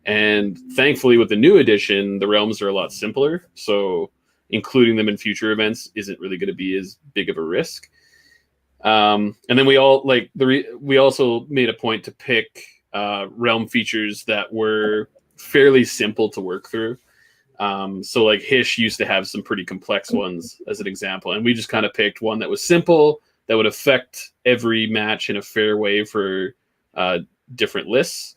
And thankfully, with the new edition, the realms are a lot simpler. So including them in future events isn't really going to be as big of a risk. And then we also made a point to pick realm features that were fairly simple to work through. So like Hish used to have some pretty complex ones as an example, and we just kind of picked one that was simple, that would affect every match in a fair way for different lists.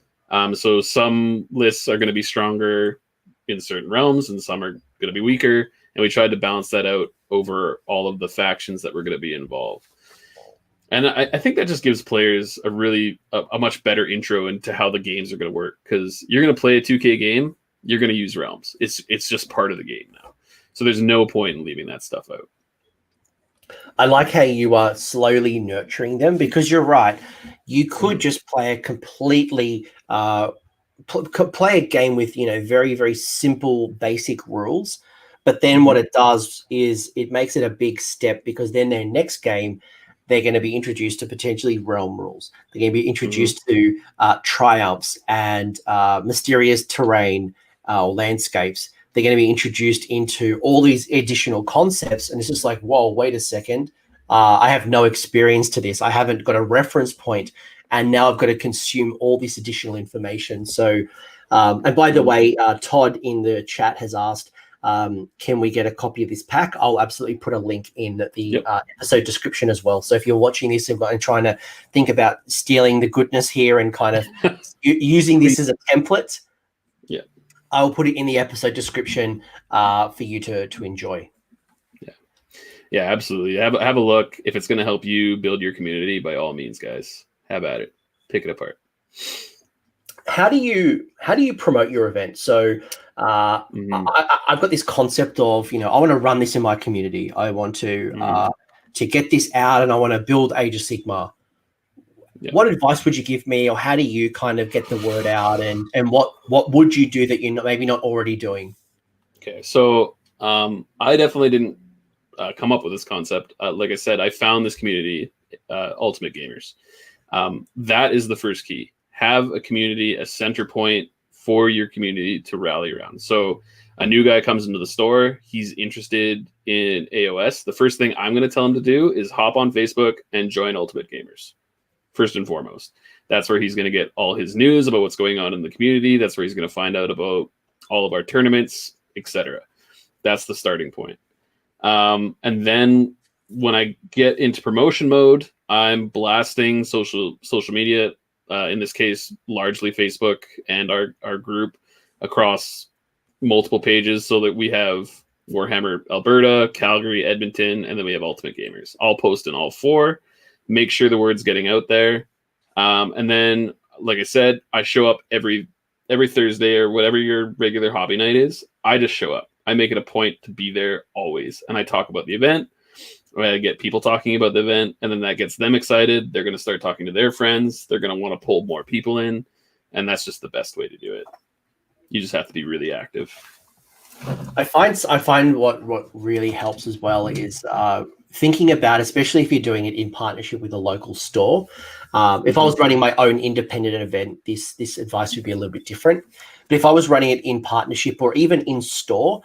So some lists are going to be stronger in certain realms, and some are going to be weaker, and we tried to balance that out over all of the factions that were going to be involved. And I think that just gives players a much better intro into how the games are going to work, because you're going to play a 2K game, you're going to use realms. It's just part of the game now. So there's no point in leaving that stuff out. I like how you are slowly nurturing them, because you're right. You could just play a completely play a game with, very, very simple, basic rules. But then what it does is it makes it a big step, because then their next game, they're going to be introduced to potentially realm rules. They're going to be introduced to triumphs and mysterious terrain or landscapes. They're going to be introduced into all these additional concepts. And it's just like, whoa, wait a second. I have no experience to this. I haven't got a reference point. And now I've got to consume all this additional information. So, and by the way, Todd in the chat has asked, can we get a copy of this pack? I'll absolutely put a link in the episode description as well. So if you're watching this and trying to think about stealing the goodness here and kind of using this as a template, I'll put it in the episode description for you to enjoy. Yeah, absolutely. Have a look. If it's going to help you build your community, by all means, guys, have at it. Pick it apart. How do you promote your event? So I've got this concept of, I want to run this in my community. I want to get this out, and I want to build Age of Sigmar. What advice would you give me, or how do you kind of get the word out, and what would you do that you're maybe not already doing? Okay, so I definitely didn't come up with this concept. Like I said, I found this community, Ultimate Gamers. That is the first key. Have a community, a center point for your community to rally around. So a new guy comes into the store, he's interested in AOS. The first thing I'm going to tell him to do is hop on Facebook and join Ultimate Gamers. First and foremost, that's where he's going to get all his news about what's going on in the community. That's where he's going to find out about all of our tournaments, etc. That's the starting point. And then when I get into promotion mode, I'm blasting social media, in this case, largely Facebook and our group across multiple pages, so that we have Warhammer Alberta, Calgary, Edmonton, and then we have Ultimate Gamers. I'll post in all four. Make sure the word's getting out there. And then, like I said, I show up every Thursday or whatever your regular hobby night is. I just show up. I make it a point to be there always. And I talk about the event. I get people talking about the event, and then that gets them excited. They're going to start talking to their friends. They're going to want to pull more people in. And that's just the best way to do it. You just have to be really active. I find what really helps as well is thinking about, especially if you're doing it in partnership with a local store. If I was running my own independent event, this advice would be a little bit different. But if I was running it in partnership or even in store,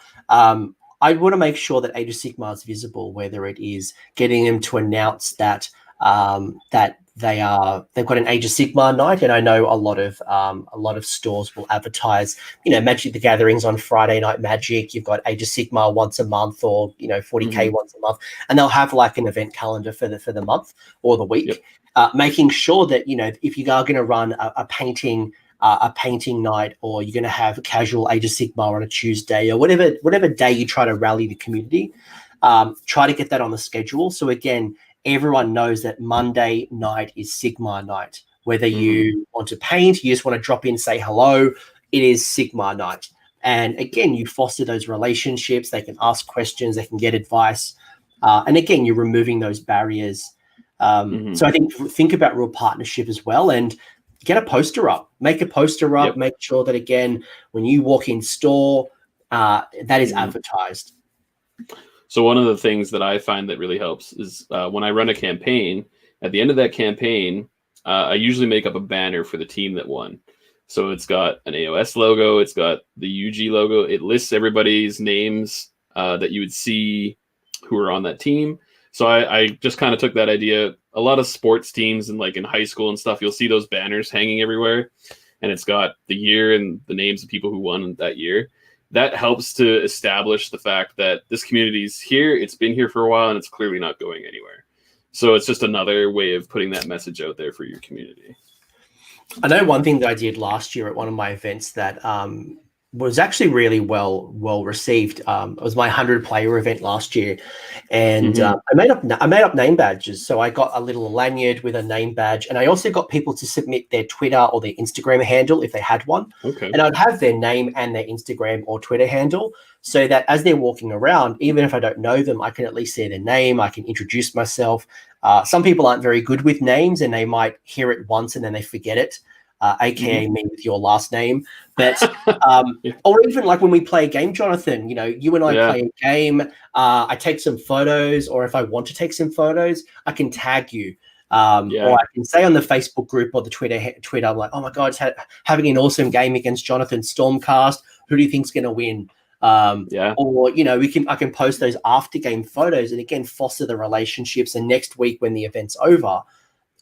I'd want to make sure that Age of Sigmar is visible, whether it is getting them to announce that they've got an Age of Sigmar night. And I know a lot of stores will advertise, Magic the Gatherings on Friday Night Magic. You've got Age of Sigmar once a month, or 40K once a month, and they'll have like an event calendar for the month or the week. Making sure that if you are going to run a painting night, or you're going to have a casual Age of Sigmar on a Tuesday, or whatever day you try to rally the community, try to get that on the schedule. So again, everyone knows that Monday night is Sigmar night. Whether you want to paint, you just want to drop in, say hello, it is Sigmar night. And again, you foster those relationships. They can ask questions, they can get advice. And again, you're removing those barriers. So I think about real partnership as well, and get a poster up. Make a poster up. Make sure that, again, when you walk in store, that is advertised. So one of the things that I find that really helps is when I run a campaign, at the end of that campaign, I usually make up a banner for the team that won. So it's got an AOS logo, it's got the UG logo, it lists everybody's names that you would see who are on that team. So I just kind of took that idea. A lot of sports teams and like in high school and stuff, you'll see those banners hanging everywhere, and it's got the year and the names of people who won that year. That helps to establish the fact that this community is here, it's been here for a while, and it's clearly not going anywhere. So it's just another way of putting that message out there for your community. I know one thing that I did last year at one of my events that was actually really well received. It was my 100-player event last year, and I made up name badges. So I got a little lanyard with a name badge, and I also got people to submit their Twitter or their Instagram handle if they had one. Okay. And I'd have their name and their Instagram or Twitter handle, so that as they're walking around, even if I don't know them, I can at least say their name. I can introduce myself. Some people aren't very good with names, and they might hear it once and then they forget it. AKA me with your last name, but or even like when we play a game, Jonathan, you and I play a game, I take some photos, or if I want to take some photos, I can tag you, or I can say on the Facebook group or the Twitter, I'm like, oh my God, having an awesome game against Jonathan Stormcast. Who do you think's going to win? Or, I can post those after game photos and again, foster the relationships. And next week when the event's over,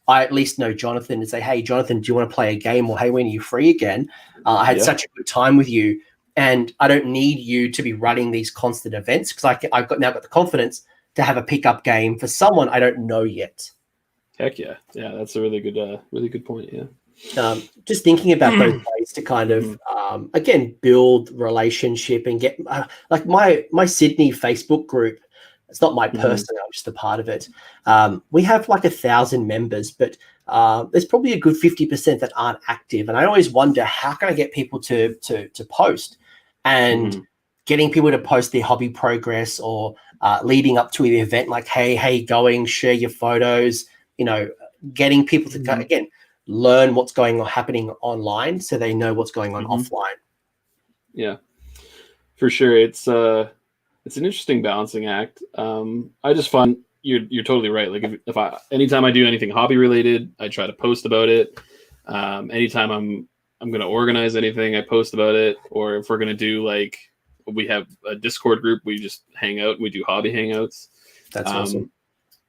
I at least know Jonathan and say, hey, Jonathan, do you want to play a game? Or, hey, when are you free again? I had such a good time with you. And I don't need you to be running these constant events because I've now got the confidence to have a pickup game for someone I don't know yet. Heck yeah. Yeah, that's a really good point, yeah. Just thinking about those ways to kind of, again, build relationship and get, like my Sydney Facebook group, it's not my person, I'm just a part of it. We have like 1,000 members, but there's probably a good 50% that aren't active. And I always wonder, how can I get people to post? And getting people to post their hobby progress or leading up to the event, like, hey, going, share your photos, getting people to, again, learn what's happening online so they know what's going on offline. Yeah, for sure. It's an interesting balancing act. I just find you're totally right. Like if anytime I do anything hobby related, I try to post about it. Anytime I'm going to organize anything, I post about it. Or if we're going to do, like, we have a Discord group, we just hang out and we do hobby hangouts. That's awesome.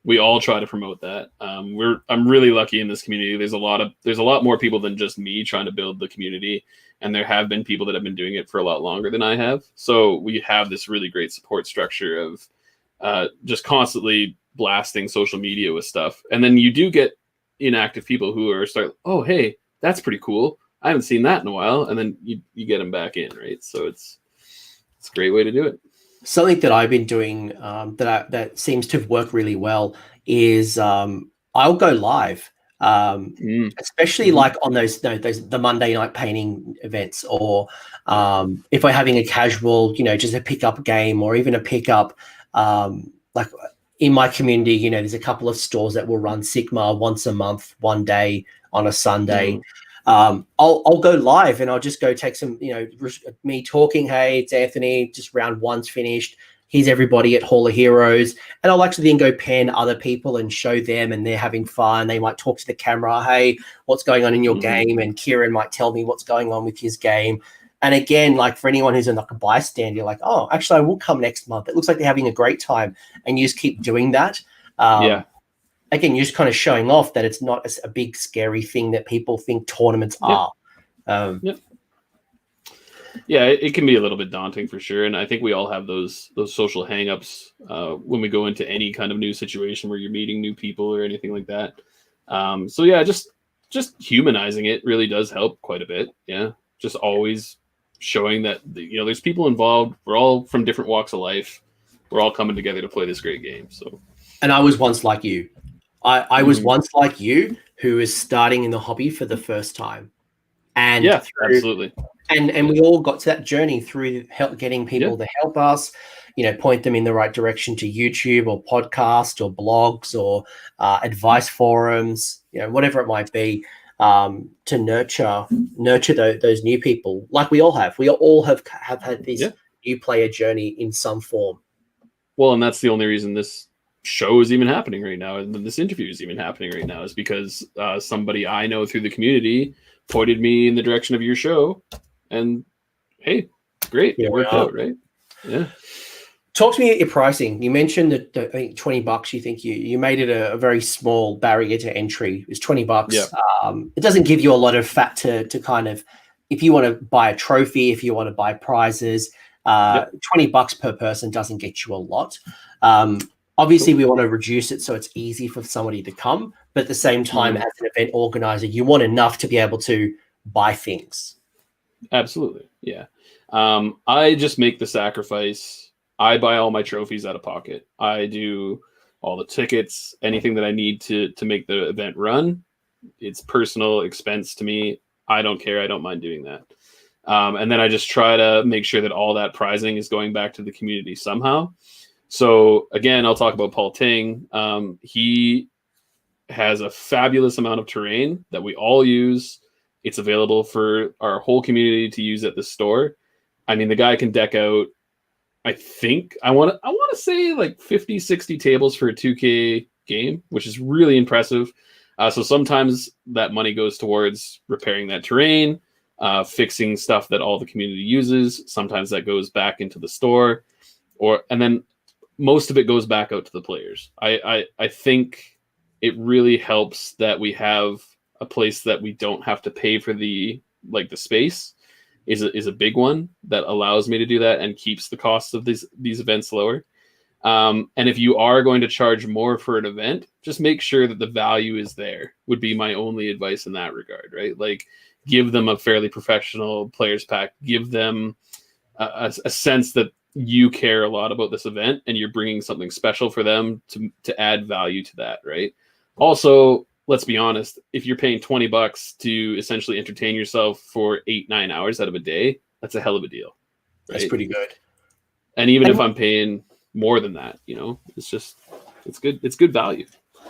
We all try to promote that. I'm really lucky in this community. There's a lot more people than just me trying to build the community. And there have been people that have been doing it for a lot longer than I have. So we have this really great support structure of just constantly blasting social media with stuff. And then you do get inactive people who oh, hey, that's pretty cool. I haven't seen that in a while. And then you get them back in, right? So it's a great way to do it. Something that I've been doing that seems to work really well is I'll go live. Especially like on those the Monday night painting events, or if we're having a casual, just a pickup game, or even a pickup, like in my community, there's a couple of stores that will run Sigmar once a month, one day on a Sunday. I'll go live and I'll just go take some, me talking, hey, it's Anthony, just round one's finished. Here's everybody at Hall of Heroes. And I'll actually then go pen other people and show them, and they're having fun. They might talk to the camera, hey, what's going on in your game? And Kieran might tell me what's going on with his game. And again, like for anyone who's like a bystander, you're like, oh, actually, I will come next month. It looks like they're having a great time. And you just keep doing that. Again, you're just kind of showing off that it's not a big, scary thing that people think tournaments are. Yeah, it can be a little bit daunting for sure. And I think we all have those social hangups when we go into any kind of new situation where you're meeting new people or anything like that. So yeah, just humanizing it really does help quite a bit. Yeah, just always showing that there's people involved. We're all from different walks of life. We're all coming together to play this great game. So, and I was once like you. I was once like you, who is starting in the hobby for the first time. And absolutely. And we all got to that journey through getting people to help us, point them in the right direction to YouTube or podcast or blogs or advice forums, whatever it might be, to nurture those new people like we all have. We all have had this new player journey in some form. Well, and that's the only reason this show is even happening right now, and this interview is even happening right now, is because somebody I know through the community pointed me in the direction of your show, and hey, great, it worked out, right? Yeah. Talk to me about your pricing. You mentioned that I think $20. You think you made it a very small barrier to entry. It was $20. It doesn't give you a lot of fat to kind of, if you want to buy a trophy, if you want to buy prizes, $20 per person doesn't get you a lot. Obviously, we want to reduce it so it's easy for somebody to come. But at the same time, as an event organizer, you want enough to be able to buy things. Absolutely. Yeah. I just make the sacrifice. I buy all my trophies out of pocket. I do all the tickets, anything that I need to make the event run. It's personal expense to me. I don't care. I don't mind doing that. And then I just try to make sure that all that prizing is going back to the community somehow. So again, I'll talk about Paul Ting. He has a fabulous amount of terrain that we all use. It's available for our whole community to use at the store. I mean, the guy can deck out, I think, I want to say like 50, 60 tables for a 2K game, which is really impressive. So sometimes that money goes towards repairing that terrain, fixing stuff that all the community uses. Sometimes that goes back into the store, and then most of it goes back out to the players. I think it really helps that we have a place that we don't have to pay for the space is a big one that allows me to do that and keeps the costs of these events lower. And if you are going to charge more for an event, just make sure that the value is there, would be my only advice in that regard, right? Like, give them a fairly professional players pack, give them a sense that you care a lot about this event and you're bringing something special for them to add value to that, right? Also, let's be honest, if you're paying $20 to essentially entertain yourself for 8-9 hours out of a day, that's a hell of a deal. Right? That's pretty good. And even if I'm paying more than that, it's good. It's good value.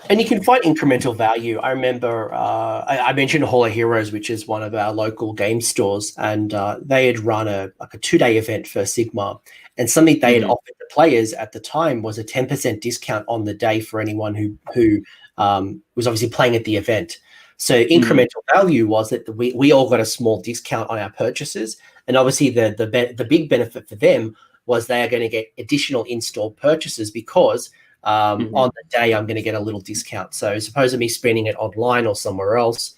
And you can find incremental value. I remember I mentioned Hall of Heroes, which is one of our local game stores, and they had run a 2-day event for Sigmar, and something they had offered the players at the time was a 10% discount on the day for anyone who was obviously playing at the event. So incremental value was that we all got a small discount on our purchases, and obviously the big benefit for them was they are going to get additional in-store purchases because on the day I'm going to get a little discount. So as opposed to me spending it online or somewhere else,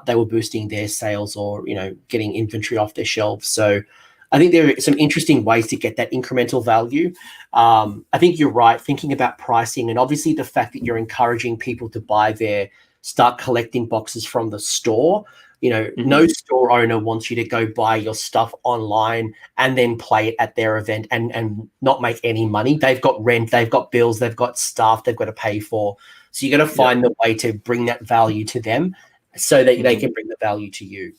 they were boosting their sales or getting inventory off their shelves. So I think there are some interesting ways to get that incremental value. I think you're right, thinking about pricing, and obviously the fact that you're encouraging people to start collecting boxes from the store. No store owner wants you to go buy your stuff online and then play it at their event and not make any money. They've got rent, they've got bills, they've got staff they've got to pay for. So you got to find the way to bring that value to them so that they can bring the value to you.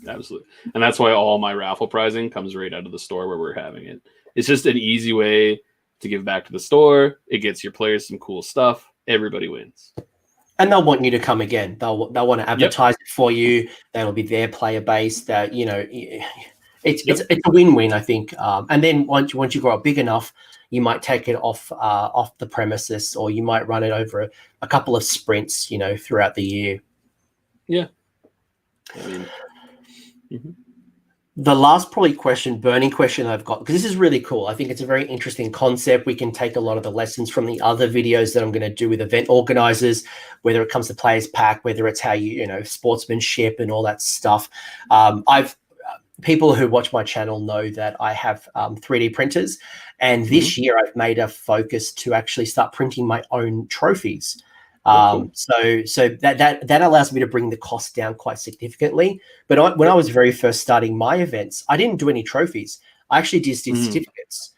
Absolutely. And that's why all my raffle prizing comes right out of the store where we're having it. It's just an easy way to give back to the store. It gets your players some cool stuff. Everybody wins. And they'll want you to come again. They'll want to advertise it for you. That'll be their player base. That it's a win-win, I think. And then once you grow up big enough, you might take it off the premises, or you might run it over a couple of sprints, throughout the year. Yeah. I mean, The last probably burning question I've got, because this is really cool. I think it's a very interesting concept. We can take a lot of the lessons from the other videos that I'm going to do with event organizers, whether it comes to players pack, whether it's how sportsmanship and all that stuff. People who watch my channel know that I have 3D printers, and this year I've made a focus to actually start printing my own trophies. Cool. So that allows me to bring the cost down quite significantly. But when I was very first starting my events, I didn't do any trophies. I actually just did certificates.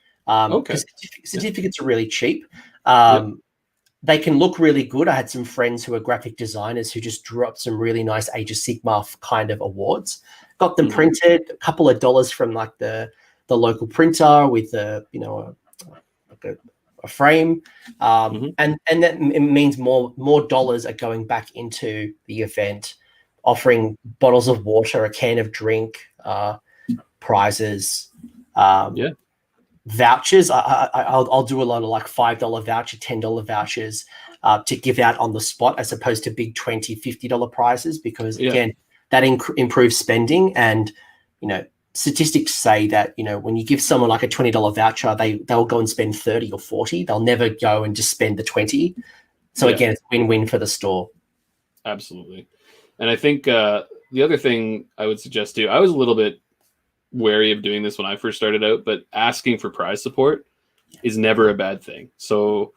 Certificates are really cheap. They can look really good. I had some friends who are graphic designers who just drew up some really nice Age of Sigmar kind of awards. Got them printed, a couple of dollars from like the local printer with a frame, and that it means more dollars are going back into the event, offering bottles of water, a can of drink, prizes, vouchers. I'll do a lot of like $5 voucher, $10 vouchers to give out on the spot, as opposed to big $20, $50 prizes, because again, that improves spending. And statistics say that when you give someone like a $20 voucher, they'll go and spend 30 or 40. They'll never go and just spend the 20. So again, it's win-win for the store. Absolutely. And I think the other thing I would suggest too, I was a little bit wary of doing this when I first started out, but asking for prize support is never a bad thing. So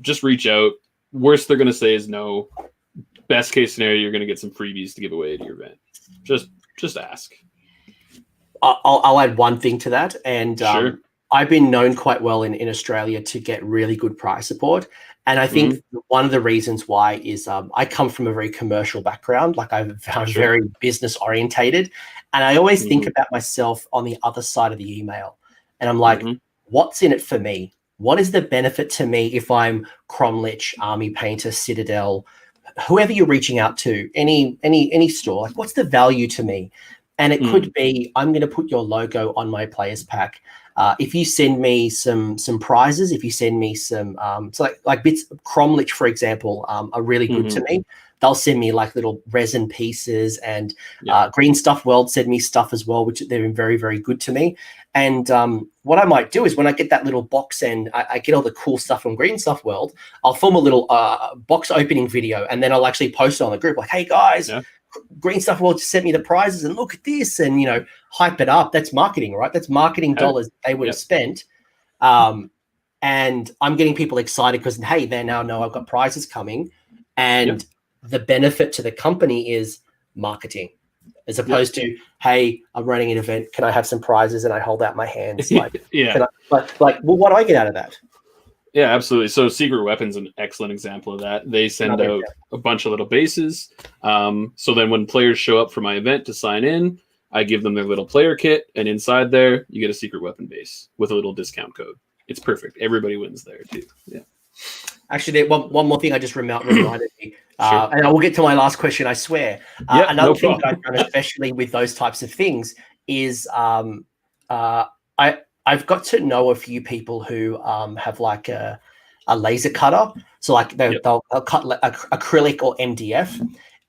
just reach out. Worst they're going to say is no. Best case scenario, you're going to get some freebies to give away at your event. Just ask. I'll add one thing to that, and Sure. I've been known quite well in Australia to get really good prize support. And I think one of the reasons why is I come from a very commercial background. Like I'm very business orientated. And I always think about myself on the other side of the email. And I'm like, what's in it for me? What is the benefit to me if I'm Cromlich, Army Painter, Citadel, whoever you're reaching out to, any store? Like, what's the value to me? And it could be, I'm going to put your logo on my players pack. If you send me some prizes, if you send me some, so like bits, Cromlich, for example, are really good to me. They'll send me like little resin pieces, and Green Stuff World send me stuff as well, which they've been very, very good to me. And what I might do is when I get that little box and I get all the cool stuff from Green Stuff World, I'll film a little box opening video, and then I'll actually post it on the group like, hey guys, Green Stuff World just sent me the prizes and look at this, and, you know, hype it up. That's marketing, right? That's marketing dollars they would have spent. And I'm getting people excited because, hey, they now know I've got prizes coming. And the benefit to the company is marketing, as opposed to, hey, I'm running an event. Can I have some prizes? And I hold out my hands. Like, well, what do I get out of that? Yeah, absolutely. So Secret Weapon's an excellent example of that. They send out a bunch of little bases. So then when players show up for my event to sign in, I give them their little player kit, and inside there, you get a Secret Weapon base with a little discount code. It's perfect. Everybody wins there too. Yeah. Actually, one more thing I just reminded me, and I will get to my last question, I swear. Another thing that I've done, especially with those types of things, is I've got to know a few people who have like a laser cutter. So like they'll cut acrylic or MDF,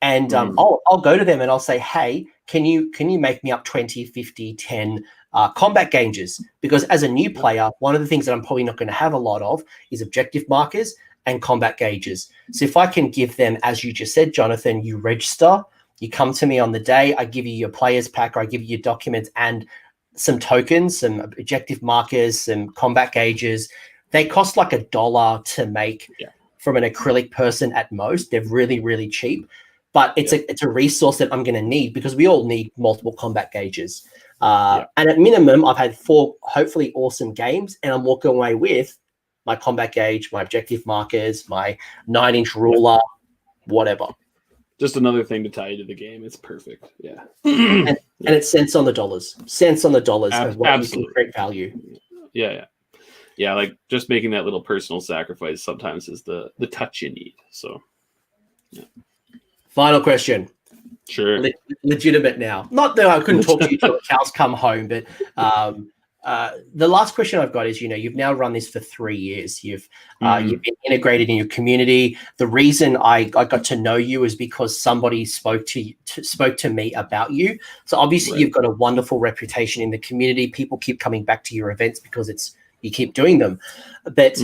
and I'll go to them and I'll say, hey, can you make me up 20, 50, 10 combat gauges? Because as a new player, one of the things that I'm probably not going to have a lot of is objective markers and combat gauges. So if I can give them, as you just said, Jonathan, you register, you come to me on the day, I give you your players pack, or I give you your documents and some tokens, some objective markers, some combat gauges. They cost like $1 to make from an acrylic person at most. They're really, really cheap, but it's a resource that I'm going to need because we all need multiple combat gauges. And at minimum, I've had 4 hopefully awesome games, and I'm walking away with my combat gauge, my objective markers, my 9-inch ruler, whatever. Just another thing to tie you to the game. It's perfect. Yeah. And it's cents on the dollars. Cents on the dollars of what you can create value. Yeah, like just making that little personal sacrifice sometimes is the touch you need. So, Final question. Sure. Legitimate now. Not that I couldn't talk to you till the cows come home, but the last question I've got is, you've now run this for 3 years. You've been integrated in your community. The reason I got to know you is because somebody spoke to me about you. So obviously you've got a wonderful reputation in the community. People keep coming back to your events because you keep doing them. But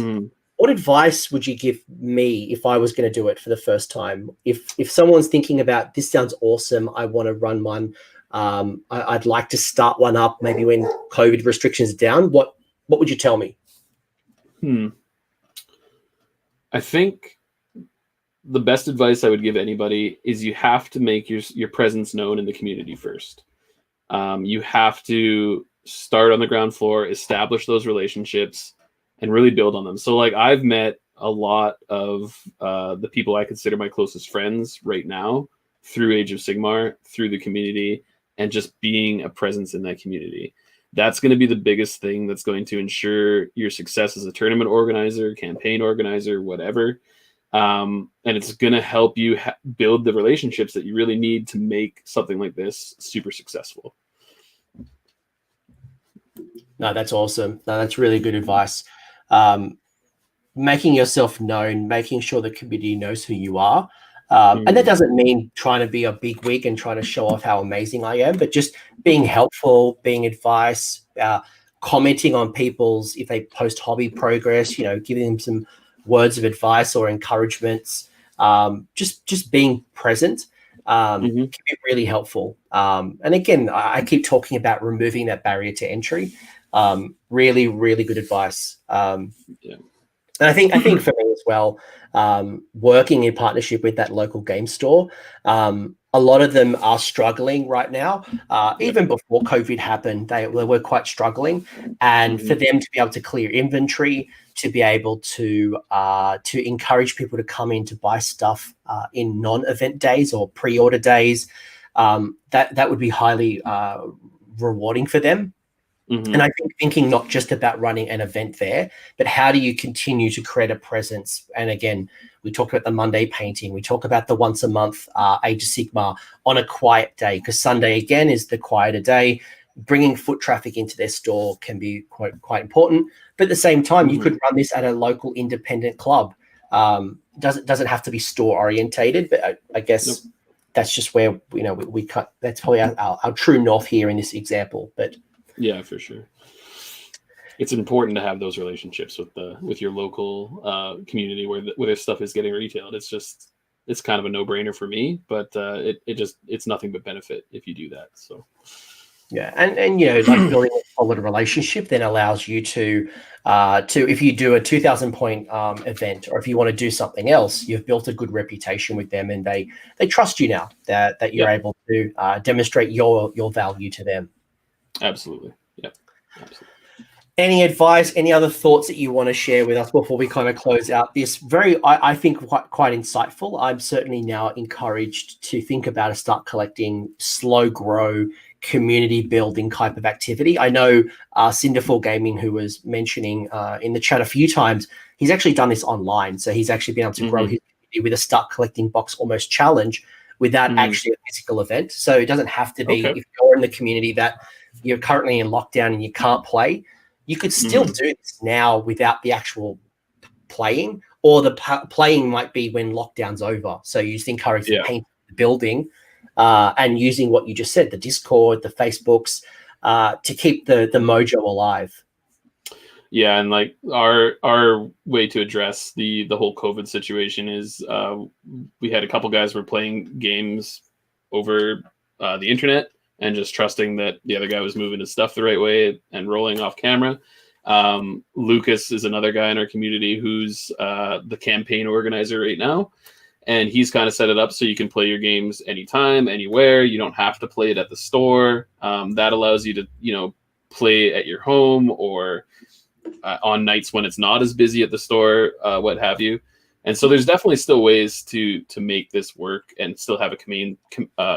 what advice would you give me if I was going to do it for the first time? If someone's thinking about, this sounds awesome, I want to run one, I'd like to start one up maybe when COVID restrictions are down, what would you tell me? I think the best advice I would give anybody is you have to make your presence known in the community first. You have to start on the ground floor, establish those relationships, and really build on them. So like I've met a lot of the people I consider my closest friends right now through Age of Sigmar, through the community, and just being a presence in that community. That's going to be the biggest thing that's going to ensure your success as a tournament organizer, campaign organizer, whatever. And it's going to help you build the relationships that you really need to make something like this super successful. No, that's awesome. No, that's really good advice. Making yourself known, making sure the community knows who you are. And that doesn't mean trying to be a big wig and trying to show off how amazing I am, but just being helpful, being advice, commenting on people's, if they post hobby progress, giving them some words of advice or encouragements, just being present can be really helpful. And again, I keep talking about removing that barrier to entry. Really, really good advice. And I think for me as well, working in partnership with that local game store, a lot of them are struggling right now. Even before COVID happened, they were quite struggling. And for them to be able to clear inventory, to be able to encourage people to come in to buy stuff in non-event days or pre-order days, that would be highly rewarding for them. And I think thinking not just about running an event there, but how do you continue to create a presence? And again, we talked about the Monday painting. We talk about the once a month Age of Sigmar on a quiet day, because Sunday, again, is the quieter day. Bringing foot traffic into their store can be quite important. But at the same time, you could run this at a local independent club. Doesn't have to be store orientated, but I guess that's just where, we cut. That's probably our true north here in this example. But yeah, for sure. It's important to have those relationships with your local community where their stuff is getting retailed. It's kind of a no-brainer for me, but it's nothing but benefit if you do that. So yeah, and like building a solid relationship then allows you to if you do a 2,000 point event, or if you want to do something else, you've built a good reputation with them, and they trust you now that you're able to demonstrate your value to them. Absolutely. Yeah. Absolutely. Any advice, any other thoughts that you want to share with us before we kind of close out this I think quite insightful. I'm certainly now encouraged to think about a start collecting, slow grow, community building type of activity. I know Cinderfall Gaming, who was mentioning in the chat a few times, he's actually done this online. So he's actually been able to grow his community with a start collecting box almost challenge without actually a physical event. So it doesn't have to be, if you're in the community that you're currently in lockdown and you can't play, you could still do this now without the actual playing, or the playing might be when lockdown's over. So you just encourage the paint the building and using what you just said, the Discord, the Facebooks, to keep the mojo alive. Yeah, and like our way to address the whole COVID situation is we had a couple guys were playing games over the internet and just trusting that the other guy was moving his stuff the right way and rolling off camera. Lucas is another guy in our community who's the campaign organizer right now. And he's kind of set it up so you can play your games anytime, anywhere. You don't have to play it at the store. That allows you to, play at your home or on nights when it's not as busy at the store, what have you. And so there's definitely still ways to make this work and still have a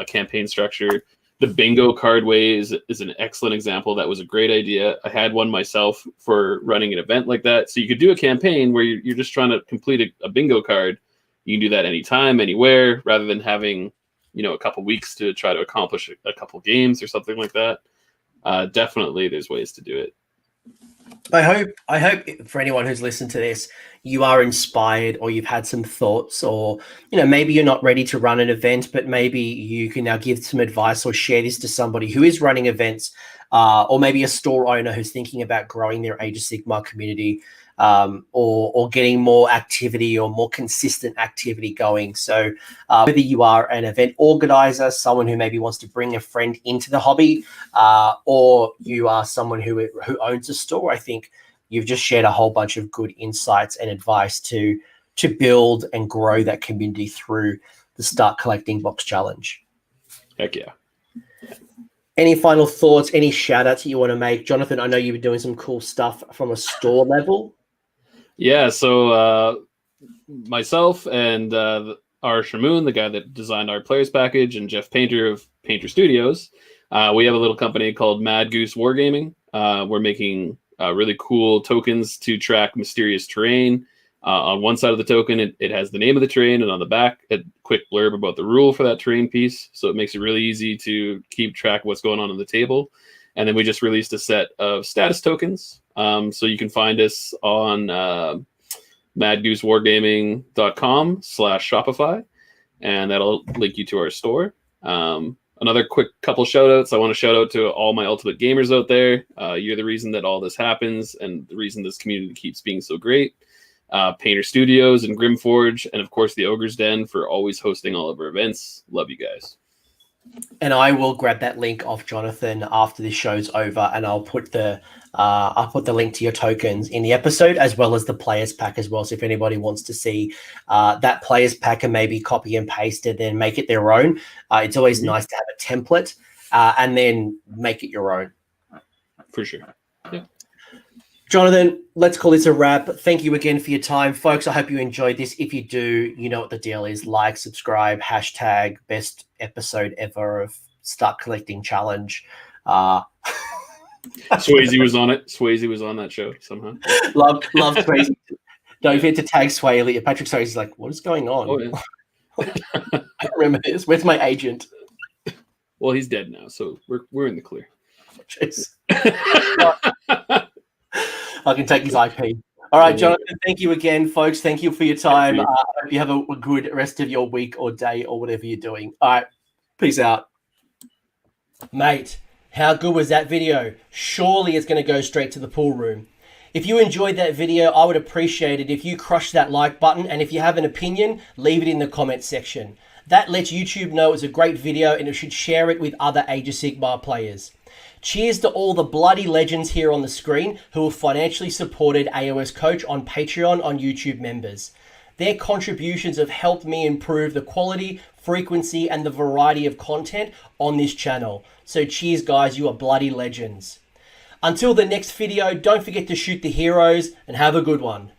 campaign structure. The bingo card way is an excellent example. That was a great idea. I had one myself for running an event like that. So you could do a campaign where you're just trying to complete a bingo card. You can do that anytime, anywhere, rather than having, a couple weeks to try to accomplish a couple games or something like that. Definitely there's ways to do it. I hope for anyone who's listened to this, you are inspired, or you've had some thoughts, or maybe you're not ready to run an event, but maybe you can now give some advice or share this to somebody who is running events, or maybe a store owner who's thinking about growing their Age of Sigmar community, or getting more activity or more consistent activity going. So whether you are an event organizer, someone who maybe wants to bring a friend into the hobby, or you are someone who owns a store, I think you've just shared a whole bunch of good insights and advice to build and grow that community through the Start Collecting Box Challenge. Heck yeah. Any final thoughts, any shout outs that you want to make? Jonathon, I know you've been doing some cool stuff from a store level. Yeah, so myself and our Shamoon, the guy that designed our players package, and Jeff Painter of Painter Studios, we have a little company called Mad Goose Wargaming. We're making really cool tokens to track mysterious terrain. On one side of the token, it has the name of the terrain, and on the back, a quick blurb about the rule for that terrain piece. So it makes it really easy to keep track of what's going on the table. And then we just released a set of status tokens. So you can find us on madgoosewargaming.com/Shopify, and that'll link you to our store. Another quick couple shout outs. I want to shout out to all my Ultimate Gamers out there. You're the reason that all this happens and the reason this community keeps being so great. Painter Studios and Grimforge, and of course the Ogre's Den for always hosting all of our events. Love you guys. And I will grab that link off Jonathon after this show's over, and I'll put the link to your tokens in the episode, as well as the players pack as well. So if anybody wants to see that players pack and maybe copy and paste it, then make it their own. It's always nice to have a template and then make it your own. For sure. Yeah. Jonathon, let's call this a wrap. Thank you again for your time, folks. I hope you enjoyed this. If you do, you know what the deal is. Like, subscribe, hashtag best episode ever of Start Collecting Challenge. Swayze was on it. Swayze was on that show somehow. love Swayze. Don't forget to tag Swayze. Patrick Swayze's like, what is going on? Oh, yeah. I remember this. Where's my agent? Well, he's dead now, so we're in the clear. Jeez. I can take his IP. All right, Jonathon, thank you again, folks. Thank you for your time. I hope you have a good rest of your week or day or whatever you're doing. All right, peace out. Mate, how good was that video? Surely it's going to go straight to the pool room. If you enjoyed that video, I would appreciate it if you crush that like button, and if you have an opinion, leave it in the comments section. That lets YouTube know it's a great video and it should share it with other Age of Sigmar players. Cheers to all the bloody legends here on the screen who have financially supported AOS Coach on Patreon on YouTube members. Their contributions have helped me improve the quality, frequency, and the variety of content on this channel. So cheers, guys, you are bloody legends. Until the next video, don't forget to shoot the heroes and have a good one.